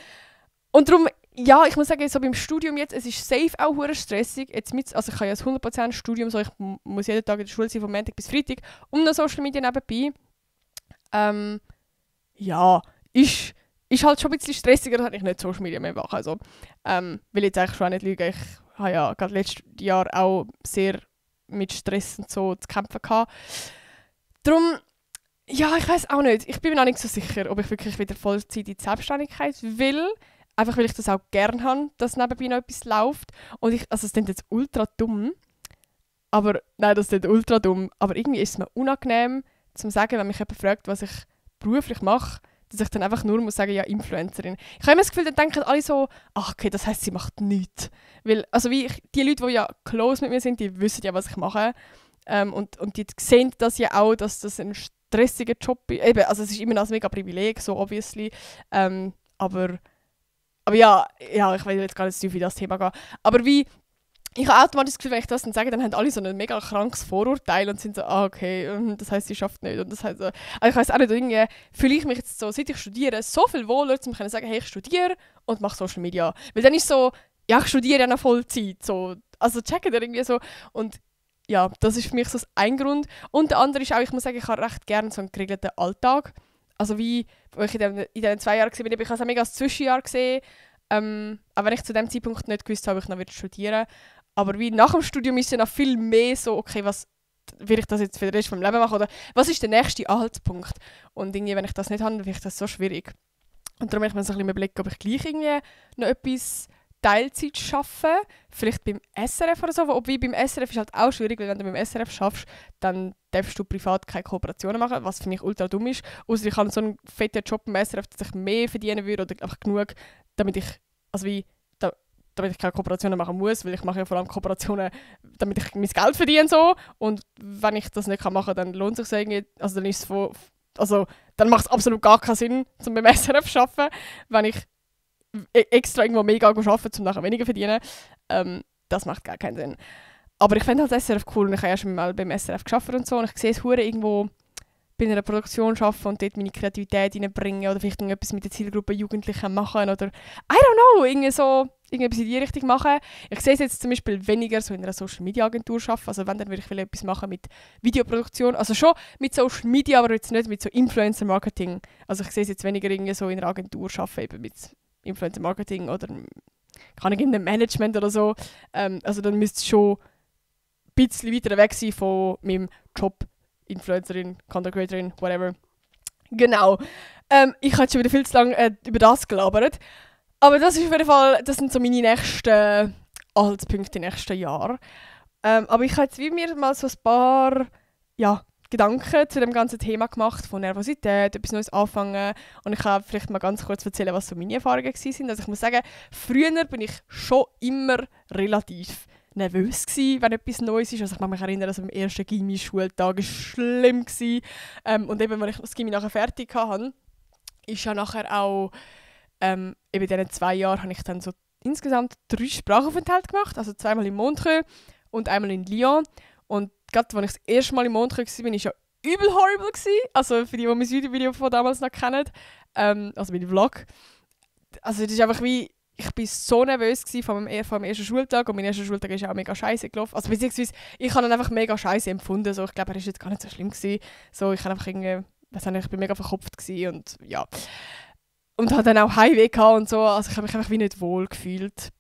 A: Und darum, ja, ich muss sagen, so beim Studium jetzt, es ist safe auch hure stressig. Also ich habe ja das 100% Studium, so ich muss jeden Tag in der Schule sein, von Montag bis Freitag, und noch Social Media nebenbei. Ja, ist halt schon ein bisschen stressiger, dass ich nicht Social Media mehr mache. Also, will jetzt eigentlich schon auch nicht lügen. Ich habe ja gerade letztes Jahr auch sehr mit Stress und so zu kämpfen gehabt. Darum, ja, ich weiß auch nicht. Ich bin mir noch nicht so sicher, ob ich wirklich wieder Vollzeit in die Selbstständigkeit will. Einfach weil ich das auch gerne habe, dass nebenbei noch etwas läuft. Und also es klingt jetzt ultra dumm. Aber, nein, das klingt ultra dumm. Aber irgendwie ist es mir unangenehm, zu sagen, wenn mich jemand fragt, was ich beruflich mache, dass ich dann einfach nur muss sagen, ja, Influencerin. Ich habe immer das Gefühl, dann denken alle so, ach okay, das heisst, sie macht nichts. Weil, also die Leute, die ja close mit mir sind, die wissen ja, was ich mache. Und die sehen das ja auch, dass das ein stressiger Job ist. Eben, also es ist immer noch ein mega Privileg, so obviously. Aber ja, ich will jetzt gar nicht so tief in das Thema gehen. Aber wie, ich habe automatisch das Gefühl, wenn ich das dann sage, dann haben alle so ein mega krankes Vorurteil und sind so, okay, das heisst, sie schafft nicht. Und das heisst, also ich weiss auch nicht, irgendwie fühle ich mich jetzt so, seit ich studiere, so viel wohler, um zu sagen, hey, ich studiere und mache Social Media. Weil dann ist so, ja, ich studiere ja noch Vollzeit. So. Also checken ihr irgendwie so. Und ja, das ist für mich so ein Grund. Und der andere ist auch, ich muss sagen, ich habe recht gerne so einen geregelten Alltag. Also wie, wo ich in diesen 2 Jahren war, ich habe es auch mega als Zwischenjahr gesehen. Aber wenn ich zu dem Zeitpunkt nicht gewusst habe, ob ich noch studieren würde. Aber wie nach dem Studium ist es ja noch viel mehr so, okay, was will ich das jetzt für den Rest vom Leben machen? Oder was ist der nächste Anhaltspunkt? Und irgendwie, wenn ich das nicht habe, dann finde ich das so schwierig. Und darum habe ich mir so ein bisschen überlegt, ob ich gleich irgendwie noch etwas Teilzeit arbeite. Vielleicht beim SRF oder so. Obwohl beim SRF ist halt auch schwierig, weil wenn du beim SRF schaffst, dann darfst du privat keine Kooperationen machen, was für mich ultra dumm ist. Außer ich habe so einen fetten Job beim SRF, dass ich mehr verdienen würde oder einfach genug, damit ich keine Kooperationen machen muss, weil ich mache ja vor allem Kooperationen, damit ich mein Geld verdiene so. Und wenn ich das nicht machen kann, dann lohnt es sich irgendwie, dann macht es absolut gar keinen Sinn, zum beim SRF zu arbeiten, wenn ich extra irgendwo mega arbeite, um nachher weniger zu verdienen. Das macht gar keinen Sinn. Aber ich finde halt SRF cool und ich habe ja schon mal beim SRF gearbeitet und so und ich sehe es hure irgendwo bei einer Produktion arbeiten und dort meine Kreativität reinbringen oder vielleicht irgendetwas mit der Zielgruppe Jugendlichen machen oder I don't know, irgendetwas in die Richtung machen. Ich sehe es jetzt zum Beispiel weniger so in einer Social-Media-Agentur arbeiten, also wenn, dann würde ich etwas machen mit Videoproduktion, also schon mit Social Media, aber jetzt nicht mit so Influencer-Marketing. Also ich sehe es jetzt weniger irgendwie so in einer Agentur arbeiten, eben mit Influencer-Marketing oder kann ich in einem Management oder so. Also dann müsste es schon ein bisschen weiter weg sein von meinem Job, Influencerin, Content Creatorin, whatever. Genau. Ich habe schon wieder viel zu lange über das gelabert. Aber das ist auf jeden Fall, das sind so meine nächsten Anhaltspunkte im nächsten Jahr. Aber ich habe jetzt wie mir mal so ein paar Gedanken zu dem ganzen Thema gemacht, von Nervosität, etwas Neues anfangen. Und ich kann vielleicht mal ganz kurz erzählen, was so meine Erfahrungen waren. Also ich muss sagen, früher bin ich schon immer relativ nervös gewesen, wenn etwas Neues ist. Also ich kann mich erinnern, dass am ersten Gymi-Schultag schlimm war. Und eben, als ich das Gymi nachher fertig hatte, ist ja nachher auch eben in diesen 2 Jahren habe ich dann so insgesamt 3 Sprachaufenthalte gemacht. Also 2-mal in Montreux und einmal in Lyon. Und gerade als ich das erste Mal in Montreux war, war ich ja übel horrible gewesen. Also für die mein YouTube-Video von damals noch kennen. Also mein Vlog. Also das ist einfach wie, ich war so nervös vom ersten Schultag und mein erster Schultag ist auch mega scheiße gelaufen. Also beziehungsweise, ich habe ihn einfach mega scheiße empfunden. So, ich glaube, er war jetzt gar nicht so schlimm gewesen. So, ich habe einfach irgendwie, ich bin mega verkopft gewesen und ja. Und hatte dann auch Heimweh gehabt und so, also ich habe mich einfach wie nicht wohl gefühlt.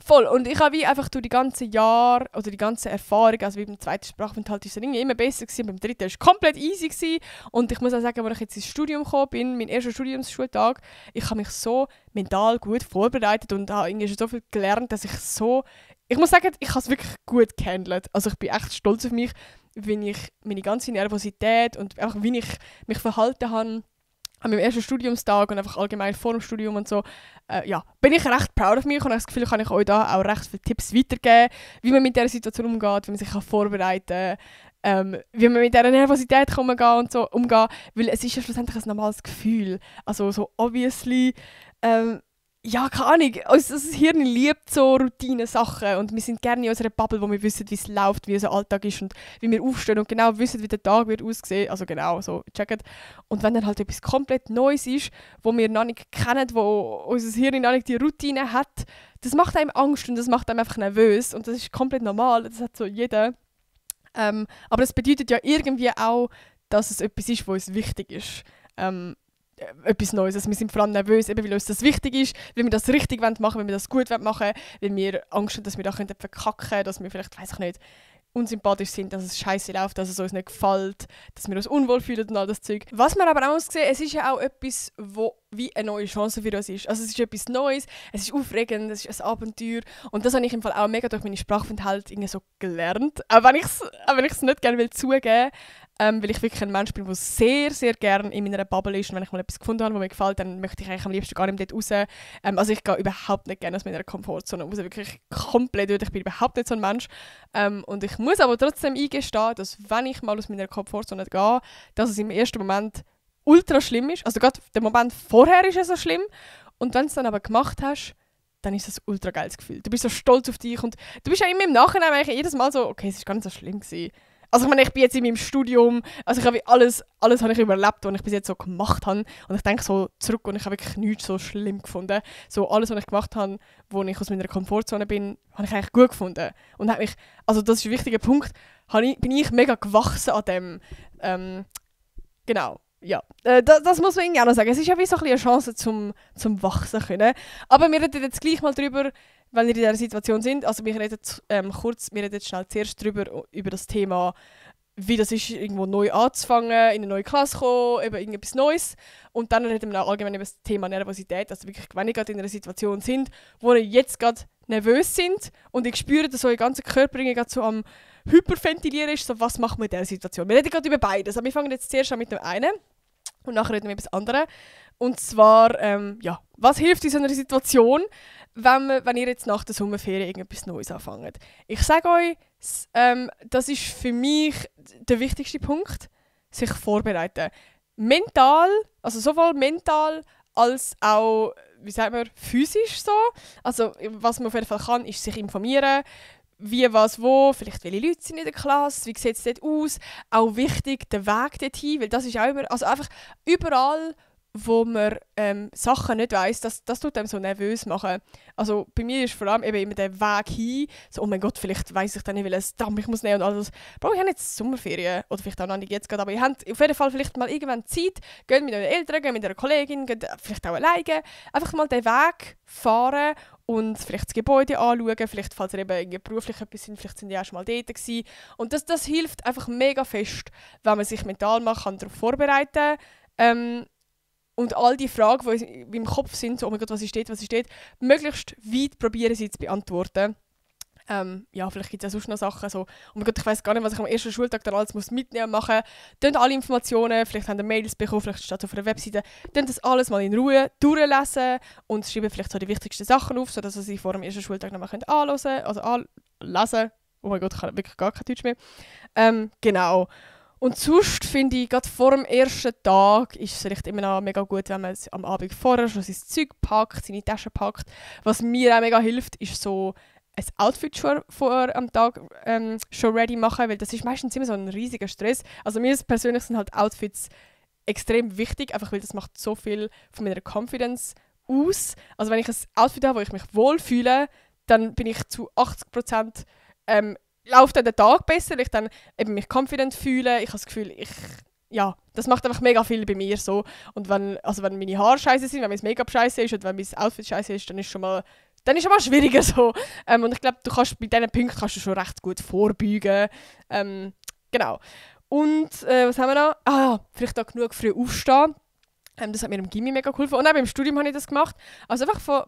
A: Voll. Und ich habe wie einfach durch die ganzen Jahre oder die ganze Erfahrung, also wie beim zweiten Sprachaufenthalt ist es irgendwie immer besser gewesen, beim dritten war es komplett easy gewesen. Und ich muss auch sagen, als ich jetzt ins Studium gekommen bin, mein erster Studiumsschultag, ich habe mich so mental gut vorbereitet und habe irgendwie schon so viel gelernt, dass ich muss sagen, ich habe es wirklich gut gehandelt. Also ich bin echt stolz auf mich, wie ich meine ganze Nervosität und einfach wie ich mich verhalten habe an meinem ersten Studiumstag und einfach allgemein vor dem Studium und so, bin ich recht proud of mich und habe das Gefühl, kann ich euch da auch recht viele Tipps weitergeben, wie man mit dieser Situation umgeht, wie man sich vorbereiten kann, wie man mit dieser Nervosität umgehen und so umgehen, weil es ist ja schlussendlich ein normales Gefühl. Also so obviously, keine Ahnung, unser Hirn liebt so Routine-Sachen und wir sind gerne in unserer Bubble, wo wir wissen, wie es läuft, wie unser Alltag ist und wie wir aufstehen und genau wissen, wie der Tag wird aussehen. Also genau, so, checket. Und wenn dann halt etwas komplett Neues ist, wo wir noch nicht kennen, wo unser Hirn noch nicht die Routine hat, das macht einem Angst und das macht einem einfach nervös und das ist komplett normal, das hat so jeder. Aber das bedeutet ja irgendwie auch, dass es etwas ist, was uns wichtig ist. Etwas Neues. Also wir sind vor allem nervös, eben weil uns das wichtig ist, weil wir das richtig machen wollen, weil wir das gut machen wollen, weil wir Angst haben, dass wir da verkacken können, dass wir vielleicht, weiß ich nicht, unsympathisch sind, dass es scheiße läuft, dass es uns nicht gefällt, dass wir uns unwohl fühlen und all das Zeug. Was man aber auch muss sehen, es ist ja auch etwas, wo wie eine neue Chance für uns ist. Also es ist etwas Neues, es ist aufregend, es ist ein Abenteuer und das habe ich im Fall auch mega durch meine Sprachaufenthalte irgendwie so gelernt. Auch wenn ich es nicht gerne zugeben will, weil ich wirklich ein Mensch bin, der sehr, sehr gerne in meiner Bubble ist und wenn ich mal etwas gefunden habe, was mir gefällt, dann möchte ich eigentlich am liebsten gar nicht dort raus. Also ich gehe überhaupt nicht gerne aus meiner Komfortzone raus, wirklich komplett nicht. Ich bin überhaupt nicht so ein Mensch. Und ich muss aber trotzdem eingestehen, dass wenn ich mal aus meiner Komfortzone gehe, dass es im ersten Moment ultra schlimm ist. Also gerade der Moment vorher ist es so schlimm und wenn du es dann aber gemacht hast, dann ist das ein ultra geiles Gefühl. Du bist so stolz auf dich und du bist ja immer im Nachhinein eigentlich jedes Mal so, okay, es ist gar nicht so schlimm gewesen. Also ich meine, ich bin jetzt in meinem Studium, also ich habe alles habe ich überlebt, was ich bis jetzt so gemacht habe. Und ich denke so zurück und ich habe wirklich nichts so schlimm gefunden. So alles, was ich gemacht habe, wo ich aus meiner Komfortzone bin, habe ich eigentlich gut gefunden. Und habe mich, also das ist ein wichtiger Punkt, bin ich mega gewachsen an dem. Genau. Ja, das muss man irgendwie auch noch sagen. Es ist ja wie so ein bisschen eine Chance zum Wachsen können. Aber wir reden jetzt gleich mal drüber, weil wir in dieser Situation sind. Also wir reden jetzt schnell zuerst über das Thema, wie das ist, irgendwo neu anzufangen, in eine neue Klasse zu kommen, eben irgendetwas Neues. Und dann reden wir auch allgemein über das Thema Nervosität. Also wirklich, wenn ihr gerade in einer Situation sind, wo ihr jetzt gerade nervös sind und ich spüre, dass euer ganzer Körper gerade so am Hyperventilieren ist, so was macht man in dieser Situation. Wir reden gerade über beides, aber wir fangen jetzt zuerst an mit dem einen und nachher reden wir über das andere. Und zwar, was hilft in so einer Situation, wenn ihr jetzt nach der Sommerferien irgendetwas Neues anfangt? Ich sage euch, das ist für mich der wichtigste Punkt, sich vorbereiten. Mental, also sowohl mental als auch, wie sagt man, physisch so. Also was man auf jeden Fall kann, ist sich informieren, wie, was, wo, vielleicht welche Leute sind in der Klasse, wie sieht es dort aus. Auch wichtig, der Weg dorthin, weil das ist auch immer, also einfach überall, wo man Sachen nicht weiss, das tut einem so nervös machen. Also bei mir ist vor allem eben immer der Weg hin, so, oh mein Gott, vielleicht weiss ich dann nicht, welches Damm ich muss nehmen und alles. Bro, ich habe jetzt Sommerferien, oder vielleicht auch noch nicht jetzt gerade, aber ihr habt auf jeden Fall vielleicht mal irgendwann Zeit, geht mit euren Eltern, geht mit einer Kollegin, geht vielleicht auch alleine, einfach mal den Weg fahren und vielleicht das Gebäude anschauen, vielleicht, falls ihr eben irgendwie beruflich etwas sind, vielleicht sind die auch schon mal dort gewesen. Und das hilft einfach mega fest, wenn man sich mental mal darauf vorbereiten kann. Und all die Fragen, die im Kopf sind, so, oh mein Gott, was ist dort, möglichst weit probieren sie zu beantworten. Ja, vielleicht gibt es auch sonst noch Sachen, so, oh mein Gott, ich weiss gar nicht, was ich am ersten Schultag dann alles mitnehmen muss, machen. Dann alle Informationen, vielleicht haben ihr Mails bekommen, vielleicht steht es auf einer Webseite. Dann das alles mal in Ruhe durchlesen und schreiben vielleicht so die wichtigsten Sachen auf, sodass ihr sie vor dem ersten Schultag noch mal anlesen. Oh mein Gott, ich kann wirklich gar kein Deutsch mehr. Genau. Und sonst finde ich, gerade vor dem ersten Tag ist es vielleicht immer noch mega gut, wenn man am Abend vorher schon sein Zeug packt, seine Taschen packt. Was mir auch mega hilft, ist so ein Outfit schon vor am Tag schon ready machen, weil das ist meistens immer so ein riesiger Stress. Also mir persönlich sind halt Outfits extrem wichtig, einfach weil das macht so viel von meiner Confidence aus. Also wenn ich ein Outfit habe, wo ich mich wohlfühle, dann bin ich zu 80% läuft dann der Tag besser, weil ich dann eben mich confident fühle. Ich habe das Gefühl, ja, das macht einfach mega viel bei mir so. Und wenn meine Haare scheiße sind, wenn mein Make-up scheiße ist und wenn mein Outfit scheiße ist, dann ist schon mal schwieriger so. Und ich glaube, bei diesen Punkten kannst du schon recht gut vorbeugen. Genau. Und was haben wir noch? Vielleicht auch genug früh aufstehen. Das hat mir im Gymi mega geholfen. Und auch beim Studium habe ich das gemacht. Also einfach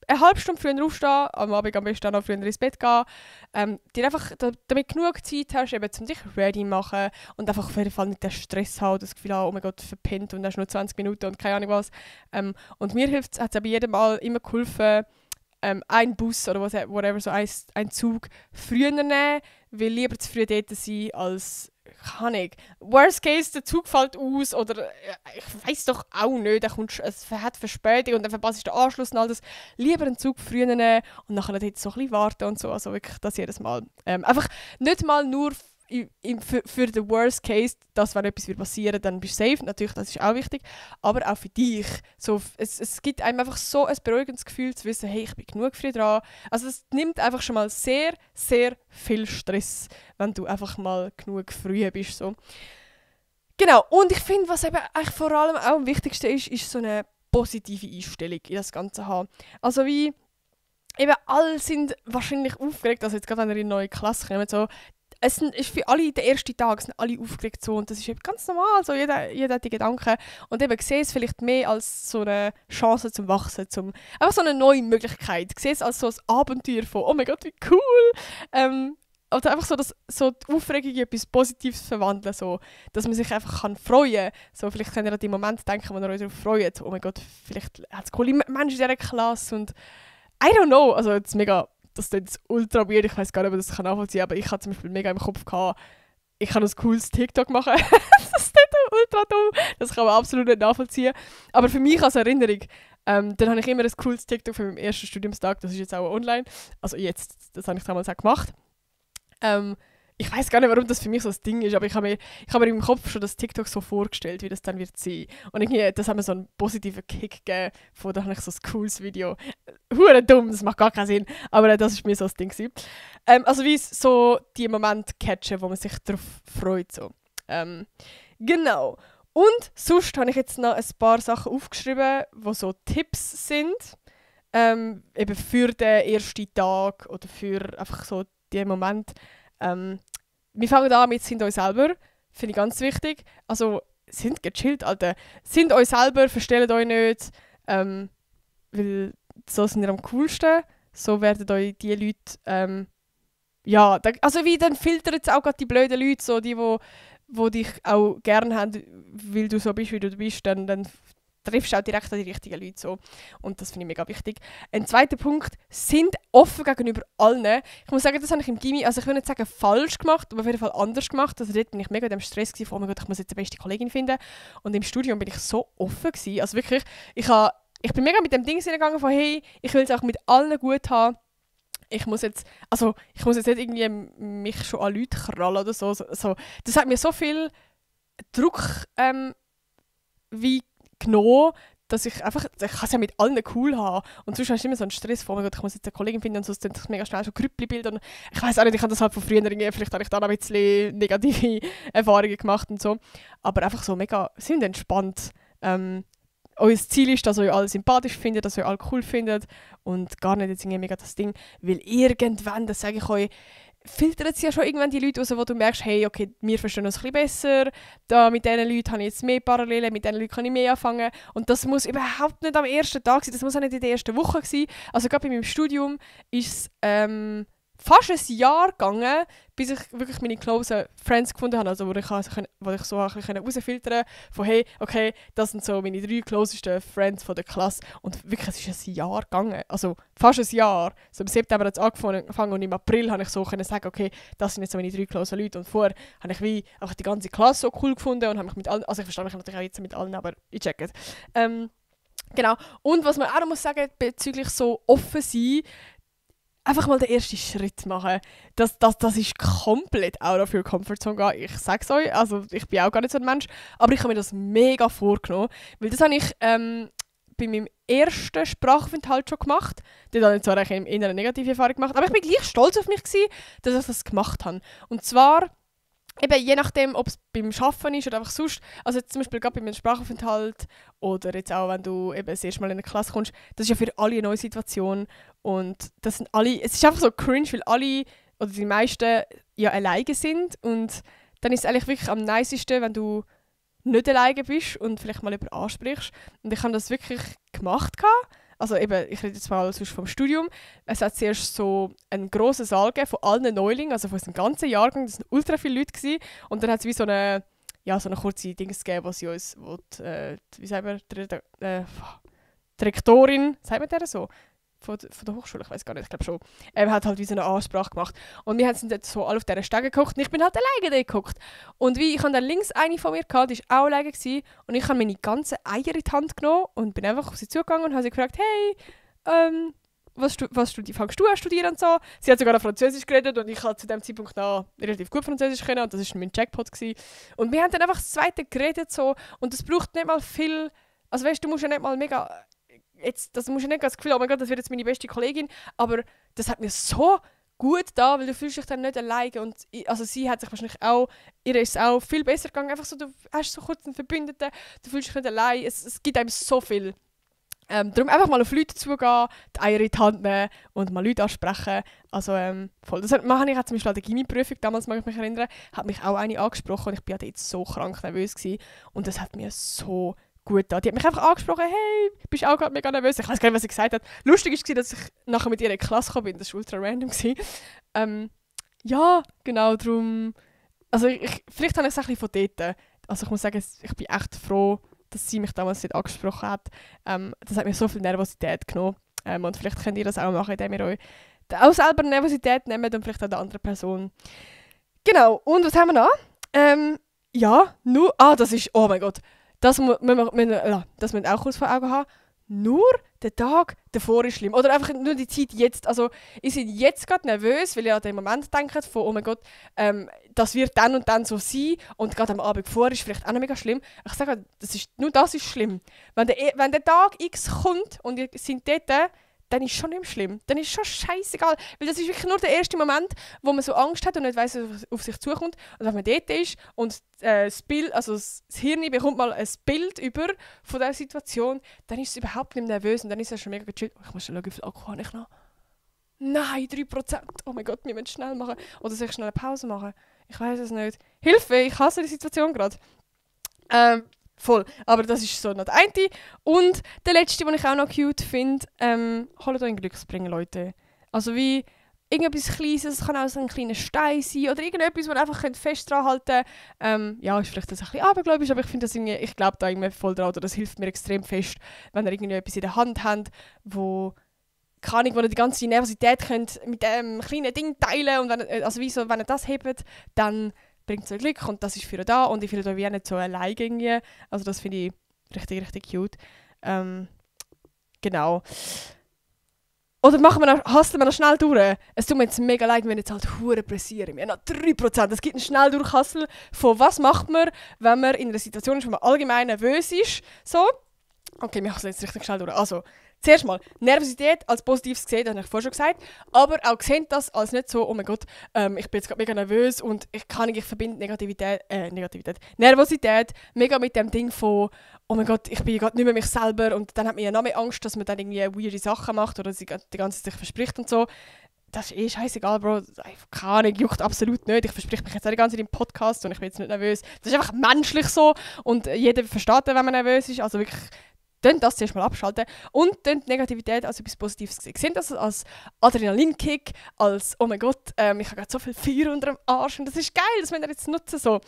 A: eine halbe Stunde früher aufstehen, am Abend am besten auch früher ins Bett gehen. Dir einfach, damit genug Zeit hast, eben, um dich ready zu machen und einfach auf jeden Fall nicht den Stress haben, das Gefühl haben, oh mein Gott, verpennt und hast nur 20 Minuten und keine Ahnung was. Und mir hat es bei jedem Mal immer geholfen, einen Bus oder whatever, so einen Zug früher nehmen, weil lieber zu früh dort sein als kann ich. Worst case, der Zug fällt aus oder ich weiß doch auch nicht, es hat Verspätung und dann verpasst du den Anschluss und all das. Lieber einen Zug früher nehmen und nachher dort so ein bisschen warten und so. Also wirklich das jedes Mal. Einfach nicht mal nur für den Worst Case, dass wenn etwas passieren wird, dann bist du safe. Natürlich, das ist auch wichtig. Aber auch für dich. So, es gibt einem einfach so ein beruhigendes Gefühl zu wissen, hey, ich bin genug früh dran. Also es nimmt einfach schon mal sehr, sehr viel Stress, wenn du einfach mal genug früh bist. So. Genau. Und ich finde, was eben eigentlich vor allem auch am wichtigsten ist so eine positive Einstellung in das Ganze haben. Also wie eben alle sind wahrscheinlich aufgeregt, also jetzt gerade wenn ihr in eine neue Klasse kommt, so, es ist für alle der erste Tag, sind alle aufgeregt so und das ist eben ganz normal, so jeder hat die Gedanken und eben sehe es vielleicht mehr als so eine Chance zum Wachsen, einfach so eine neue Möglichkeit, sehe es als so ein Abenteuer von oh mein Gott, wie cool, oder einfach so die Aufregung in etwas Positives verwandeln, so, dass man sich einfach freuen kann. So, vielleicht könnt ihr an die Momente denken, wo ihr euch darauf freut, oh mein Gott, vielleicht hat es coole Menschen in dieser Klasse und I don't know, also jetzt mega, das klingt ultra weird, ich weiß gar nicht, ob ich das nachvollziehen kann, aber ich hatte zum Beispiel mega im Kopf gehabt, ich kann ein cooles TikTok machen. Das ist ultra dumm, das kann man absolut nicht nachvollziehen. Aber für mich als Erinnerung, dann habe ich immer ein cooles TikTok von meinem ersten Studiumstag, das ist jetzt auch online, also jetzt, das habe ich damals auch gemacht. Ich weiß gar nicht, warum das für mich so ein Ding ist, aber ich habe mir im Kopf schon das TikTok so vorgestellt, wie das dann wird sein. Und irgendwie, das hat mir so einen positiven Kick gegeben, von da habe ich so ein cooles Video. Hure dumm, das macht gar keinen Sinn, aber das war mir so das Ding gewesen. Also wie so die Momente catchen, wo man sich darauf freut. So. Genau. Und sonst habe ich jetzt noch ein paar Sachen aufgeschrieben, die so Tipps sind, eben für den ersten Tag oder für einfach so die Momente. Wir fangen an mit «Sind euch selber», finde ich ganz wichtig. Also, sind gechillt, Alter. Sind euch selber, verstellt euch nicht, weil so sind ihr am coolsten. So werden euch die Leute, also wie dann filtern jetzt auch gerade die blöden Leute, so die dich auch gerne haben, weil du so bist, wie du bist, dann triffst du auch direkt an die richtigen Leute. So. Und das finde ich mega wichtig. Ein zweiter Punkt, sind offen gegenüber allen. Ich muss sagen, das habe ich im Gymi, also ich will nicht sagen falsch gemacht, aber auf jeden Fall anders gemacht. Also dort bin ich mega in dem Stress gewesen, oh mein Gott, ich muss jetzt die beste Kollegin finden. Und im Studium bin ich so offen gewesen. Also wirklich, ich bin mega mit dem Ding hingegangen von hey, ich will es auch mit allen gut haben. ich muss jetzt nicht irgendwie mich schon an Leute krallen oder so. Das hat mir so viel Druck wie genommen, dass ich kann es ja mit allen cool haben. Und sonst hast du immer so einen Stress vor, oh mein Gott, ich muss jetzt eine Kollegin finden und sonst sind das mega schnell so Grüppli-Bilder. Und ich weiss auch nicht, ich habe das halt von früher irgendwie, vielleicht habe ich da noch ein bisschen negative Erfahrungen gemacht und so. Aber einfach so mega, sind entspannt. Unser Ziel ist, dass ihr alle sympathisch findet, dass ihr alle cool findet und gar nicht jetzt irgendwie mega das Ding, weil irgendwann, das sage ich euch, filtert es ja schon irgendwann die Leute raus, wo du merkst, hey, okay, wir verstehen uns ein bisschen besser, da mit diesen Leuten habe ich jetzt mehr Parallelen, mit diesen Leuten kann ich mehr anfangen und das muss überhaupt nicht am ersten Tag sein, das muss auch nicht in der ersten Woche sein. Also gerade bei meinem Studium ist es fast ein Jahr gegangen, bis ich wirklich meine closen Friends gefunden habe, also wo ich so ein bisschen herausfiltern konnte, von hey, okay, das sind so meine 3 closesten Friends von der Klasse und wirklich, es ist ein Jahr gegangen, also fast ein Jahr. So im September hat es angefangen und im April habe ich so können sagen, okay, das sind jetzt so meine 3 closen Leute und vorher habe ich wie einfach die ganze Klasse so cool gefunden und habe mich mit allen, also ich verstehe mich natürlich auch jetzt mit allen, aber ich check es. Genau, und was man auch noch muss sagen, bezüglich so offen sein, einfach mal den ersten Schritt machen. Das ist komplett out of your comfort zone gehen. Ich sag's euch, also ich bin auch gar nicht so ein Mensch, aber ich habe mir das mega vorgenommen, weil das habe ich bei meinem ersten Sprachaufenthalt schon gemacht. Dort habe ich zwar eher eine negative Erfahrung gemacht, aber ich bin gleich stolz auf mich gewesen, dass ich das gemacht habe. Und zwar eben je nachdem, ob es beim Arbeiten ist oder einfach sonst, also jetzt zum Beispiel gerade bei einem Sprachaufenthalt oder jetzt auch, wenn du eben das erste Mal in eine Klasse kommst, das ist ja für alle eine neue Situation und das sind alle, es ist einfach so cringe, weil alle oder die meisten ja alleine sind und dann ist es eigentlich wirklich am nicesten, wenn du nicht alleine bist und vielleicht mal jemanden ansprichst und ich habe das wirklich gemacht gehabt. Also eben, ich rede jetzt mal sonst vom Studium. Es hat zuerst so einen grossen Saal gegeben von allen Neulingen, also von unserem ganzen Jahrgang. Das waren ultra viele Leute gewesen. Und dann hat es wie so eine kurze Dings gegeben, wo sie uns, wie sagen wir, die Rektorin, sagt man der so? Von der Hochschule, ich weiß gar nicht, ich glaube schon. Hat halt wie so eine Ansprache gemacht. Und wir sind dort so alle auf dieser Stege geguckt und ich bin halt alleine dort geguckt. Und wie, ich hatte dann links eine von mir, gehabt, die war auch alleine gewesen, und ich habe meine ganzen Eier in die Hand genommen und bin einfach auf sie zugegangen und habe sie gefragt, hey, fängst du an studieren und so? Sie hat sogar noch Französisch geredet und ich hatte zu dem Zeitpunkt noch relativ gut Französisch können und das war mein Jackpot gewesen. Und wir haben dann einfach das Zweite geredet so und das braucht nicht mal viel, also weißt du, musst ja nicht mal mega das musst du nicht das Gefühl, oh mein Gott, das wird jetzt meine beste Kollegin, aber das hat mir so gut da, weil du fühlst dich dann nicht alleine und also sie hat sich wahrscheinlich auch, ihr ist es auch viel besser gegangen, einfach so, du hast so kurz einen Verbündeten, du fühlst dich nicht allein, es gibt einem so viel. Darum einfach mal auf Leute zugehen, die Eier in die Hand nehmen und mal Leute ansprechen. Also voll. Das mache ich auch zum Beispiel an der Gymi-Prüfung, damals mag ich mich erinnern, hat mich auch eine angesprochen und ich war ja jetzt so krank nervös gewesen. Und das hat mir so gut da. Die hat mich einfach angesprochen, hey, bist du auch gerade mega nervös? Ich weiß gar nicht, was sie gesagt hat. Lustig war, dass ich nachher mit ihr in die Klasse gekommen bin. Das war ultra random. Ja, genau, darum... Also vielleicht habe ich es ein bisschen von dort. Also ich muss sagen, ich bin echt froh, dass sie mich damals nicht angesprochen hat. Das hat mir so viel Nervosität genommen. Und vielleicht könnt ihr das auch machen, indem ihr euch auch selber Nervosität nehmt und vielleicht auch der anderen Person. Genau, und was haben wir noch? Ja, nur... das ist... Oh mein Gott. Das müssen wir auch kurz vor Augen haben. Nur der Tag davor ist schlimm. Oder einfach nur die Zeit jetzt. Also, ich bin jetzt gerade nervös, weil ihr an den Moment denkt von, oh mein Gott, das wird dann und dann so sein. Und gerade am Abend vorher ist vielleicht auch noch mega schlimm. Ich sage, das ist schlimm. Wenn der Tag X kommt und ihr seid dort, dann ist es schon nicht mehr schlimm. Dann ist es schon scheißegal. Weil das ist wirklich nur der erste Moment, wo man so Angst hat und nicht weiss, was auf sich zukommt. Und wenn man dort ist und das Hirn bekommt mal ein Bild über von dieser Situation, dann ist es überhaupt nicht nervös und dann ist es schon mega gechillt. Ich muss schon schauen, wie viel Alkohol habe ich noch. Nein, 3%. Oh mein Gott, wir müssen schnell machen. Oder soll ich schnell eine Pause machen? Ich weiß es nicht. Hilfe, ich hasse die Situation gerade. Voll. Aber das ist so noch der eine. Und der letzte, den ich auch noch cute finde, holt euch einen Glücksbringer, Leute. Also wie irgendetwas Kleines, es kann auch so ein kleiner Stein sein oder irgendetwas, wo ihr einfach fest dran halten könnt. Ja, ist vielleicht ein bisschen abergläubisch, aber ich finde das irgendwie, ich glaube da irgendwie voll dran, oder das hilft mir extrem fest, wenn ihr irgendwie etwas in der Hand habt, wo ihr die ganze Nervosität könnt mit dem kleinen Ding teilen und wenn ihr das hebt, dann bringt es euch Glück und das ist für euch da und ich fühle euch wie auch nicht so allein irgendwie. Also das finde ich richtig, richtig cute. Genau. Oder hustlen wir noch schnell durch? Es tut mir jetzt mega leid, wenn wir jetzt halt hure pressieren. Wir haben noch 3%. Es gibt einen schnell Durchhustle von was macht man, wenn man in einer Situation ist, wo man allgemein nervös ist. So. Okay, wir hustlen jetzt richtig schnell durch. Also, zuerst mal, Nervosität als Positives gesehen, das habe ich vorher schon gesagt. Aber auch gesehen das als nicht so, oh mein Gott, ich bin jetzt gerade mega nervös und ich verbinde Nervosität mega mit dem Ding von, oh mein Gott, ich bin gerade nicht mehr mich selber und dann hat man ja noch mehr Angst, dass man dann irgendwie weirde Sachen macht oder die ganze Zeit sich verspricht und so. Das ist scheißegal, Bro. Keine Ahnung, juckt absolut nicht. Ich verspreche mich jetzt auch die ganze Zeit im Podcast und ich bin jetzt nicht nervös. Das ist einfach menschlich so und jeder versteht, wenn man nervös ist. Also wirklich, dann das zuerst mal abschalten und dann die Negativität als etwas Positives sehen. Sehen das als Adrenalinkick, als «Oh mein Gott, ich habe gerade so viel Feuer unter dem Arsch und das ist geil, das müssen wir jetzt nutzen.» So.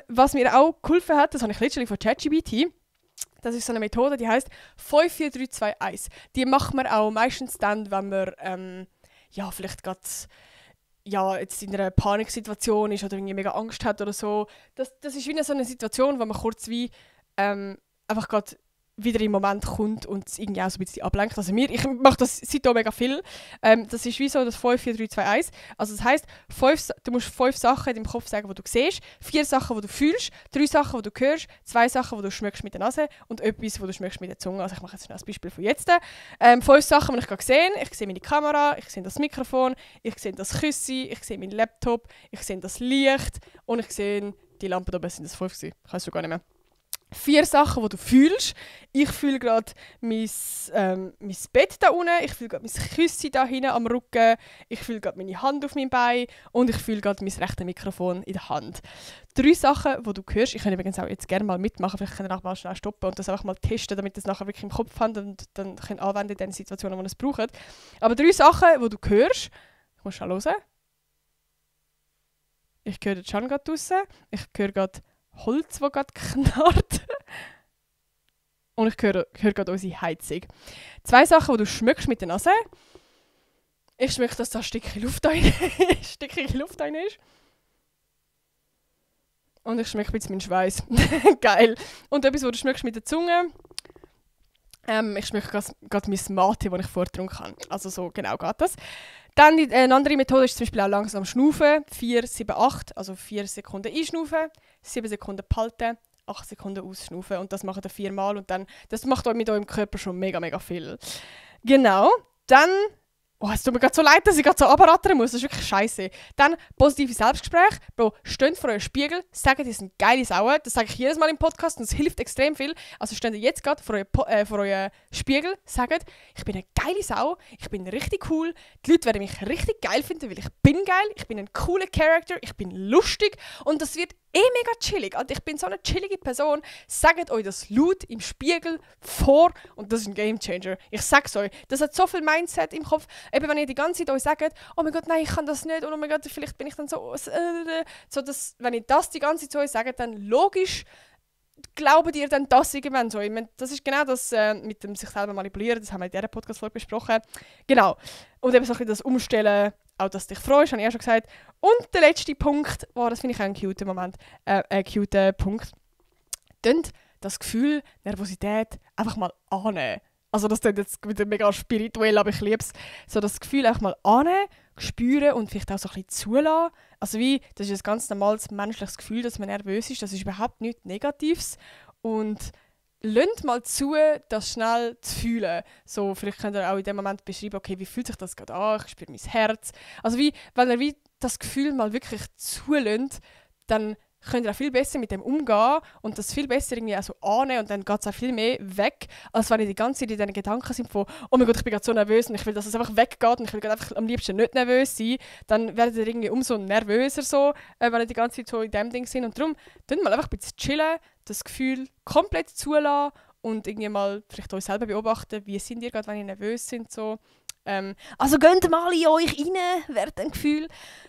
A: Was mir auch geholfen hat, das habe ich letztens von ChatGPT. Das ist so eine Methode, die heisst 5-4-3-2-1. Die macht man auch meistens dann, wenn man vielleicht gerade jetzt in einer Paniksituation ist oder irgendwie mega Angst hat oder so. Das ist wie so eine Situation, wo man kurz wie einfach gerade wieder im Moment kommt und es irgendwie auch so ein bisschen ablenkt. Also ich mache das seitdem mega viel. Das ist wie so das 5-4-3-2-1. Also das heisst, du musst 5 Sachen in deinem Kopf sagen, die du siehst, 4 Sachen, die du fühlst, 3 Sachen, die du hörst, 2 Sachen, die du schmeckst mit der Nase und etwas, die du schmeckst mit der Zunge. Also ich mache jetzt schnell ein Beispiel von jetzt. 5 Sachen, die ich gerade sehe. Ich sehe meine Kamera, ich sehe das Mikrofon, ich sehe das Küssi, ich sehe meinen Laptop, ich sehe das Licht und ich sehe die Lampe da oben. Sind das 5 gewesen? Ich weiß schon gar nicht mehr. 4 Sachen, die du fühlst. Ich fühle gerade mein Bett da unten, ich fühle gerade mein Küssi da hinten am Rücken, ich fühle gerade meine Hand auf meinem Bein und ich fühle gerade mein rechtes Mikrofon in der Hand. 3 Sachen, die du hörst. Ich kann übrigens auch jetzt gerne mal mitmachen, vielleicht können wir nachher mal schnell stoppen und das einfach mal testen, damit ihr es nachher wirklich im Kopf habt und dann könnt anwenden in den Situationen, wo ihr es braucht. Aber 3 Sachen, die du hörst. Ich muss schon hören. Ich höre den Can gerade draussen. Ich höre gerade Holz, das gerade knarrt. Und ich höre gerade unsere Heizung. 2 Sachen, die du schmeckst mit der Nase. Ich schmecke, dass da ein Stückchen Luft rein ist. Und ich schmecke ein bisschen meinen Schweiß. Geil. Und etwas, was du schmeckst mit der Zunge. Ich schmecke gerade mein Mate, das ich vorgetrunken habe. Also so genau geht das. Dann eine andere Methode ist zum Beispiel auch langsam schnaufen. 4, 7, 8. Also 4 Sekunden einschnaufen, 7 Sekunden behalten, 8 Sekunden ausschnaufen. Und das macht ihr 4 Mal. Und dann, das macht euch mit eurem Körper schon mega, mega viel. Genau. Dann... Oh, es tut mir gerade so leid, dass ich gerade so runterrattern muss. Das ist wirklich scheiße. Dann positive Selbstgespräch. Bro, steht vor eurem Spiegel, sagt, ihr seid geile Sauen. Das sage ich jedes Mal im Podcast und es hilft extrem viel. Also steht ihr jetzt gerade vor eurem Spiegel, sagt, ich bin eine geile Sau, ich bin richtig cool. Die Leute werden mich richtig geil finden, weil ich bin geil, ich bin ein cooler Charakter, ich bin lustig und das wird mega chillig. Also ich bin so eine chillige Person. Sagt euch das laut im Spiegel vor und das ist ein Gamechanger. Ich sag's euch. Das hat so viel Mindset im Kopf. Eben wenn ihr die ganze Zeit euch sagt, oh mein Gott, nein, ich kann das nicht und oh mein Gott, vielleicht bin ich dann so dass, wenn ihr das die ganze Zeit zu euch sagt, dann logisch glaubt ihr dann das irgendwann so. Ich meine, das ist genau das mit dem sich selber manipulieren, das haben wir in dieser Podcast-Folge besprochen. Genau. Und eben so ein bisschen das Umstellen, auch dass du dich freust, habe ich ja schon gesagt. Und der letzte Punkt, das finde ich auch ein cuter Moment, cuter Punkt. Tönt das Gefühl, Nervosität einfach mal annehmen. Also das klingt jetzt wieder mega spirituell, aber ich liebe es. So das Gefühl einfach mal annehmen, spüren und vielleicht auch so ein bisschen zulassen. Also wie, das ist ein ganz normales menschliches Gefühl, dass man nervös ist. Das ist überhaupt nichts Negatives. Und lasst mal zu, das schnell zu fühlen. So, vielleicht könnt ihr auch in dem Moment beschreiben, okay, wie fühlt sich das gerade an? Ich spüre mein Herz. Also wie, wenn ihr wie das Gefühl mal wirklich zulässt, dann könnt ihr auch viel besser mit dem umgehen und das viel besser irgendwie auch so annehmen und dann geht es auch viel mehr weg, als wenn ihr die ganze Zeit in diesen Gedanken sind von «Oh mein Gott, ich bin gerade so nervös und ich will, dass es einfach weggeht und ich will einfach am liebsten nicht nervös sein». Dann werdet ihr irgendwie umso nervöser so, wenn ihr die ganze Zeit so in dem Ding sind. Und darum, tun mal einfach ein bisschen chillen, das Gefühl komplett zulassen und irgendwie mal vielleicht euch selber beobachten, wie sind ihr gerade, wenn ihr nervös sind so. Also geht mal in euch rein, werdet ein Gefühl.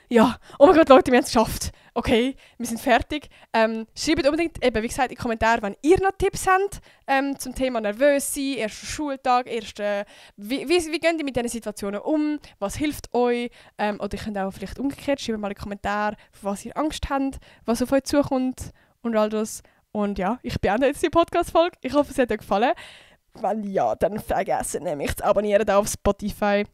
A: Ja, oh mein Gott, Leute, wir haben es geschafft. Okay, wir sind fertig. Schreibt unbedingt, eben, wie gesagt, in die Kommentare, wenn ihr noch Tipps habt zum Thema nervös sein, erster Schultag, wie geht ihr mit diesen Situationen um, was hilft euch? Oder ihr könnt auch vielleicht umgekehrt, schreibt mal in die Kommentare, vor was ihr Angst habt, was auf euch zukommt und all das. Und ja, ich beende jetzt die Podcast-Folge. Ich hoffe, es hat euch gefallen. Wenn ja, dann vergessen nämlich zu abonnieren hier auf Spotify.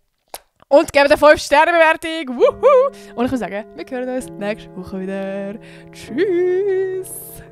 A: Und gebt eine 5-Sterne-Bewertung. Wuhu! Und ich würde sagen, wir hören uns nächste Woche wieder. Tschüss!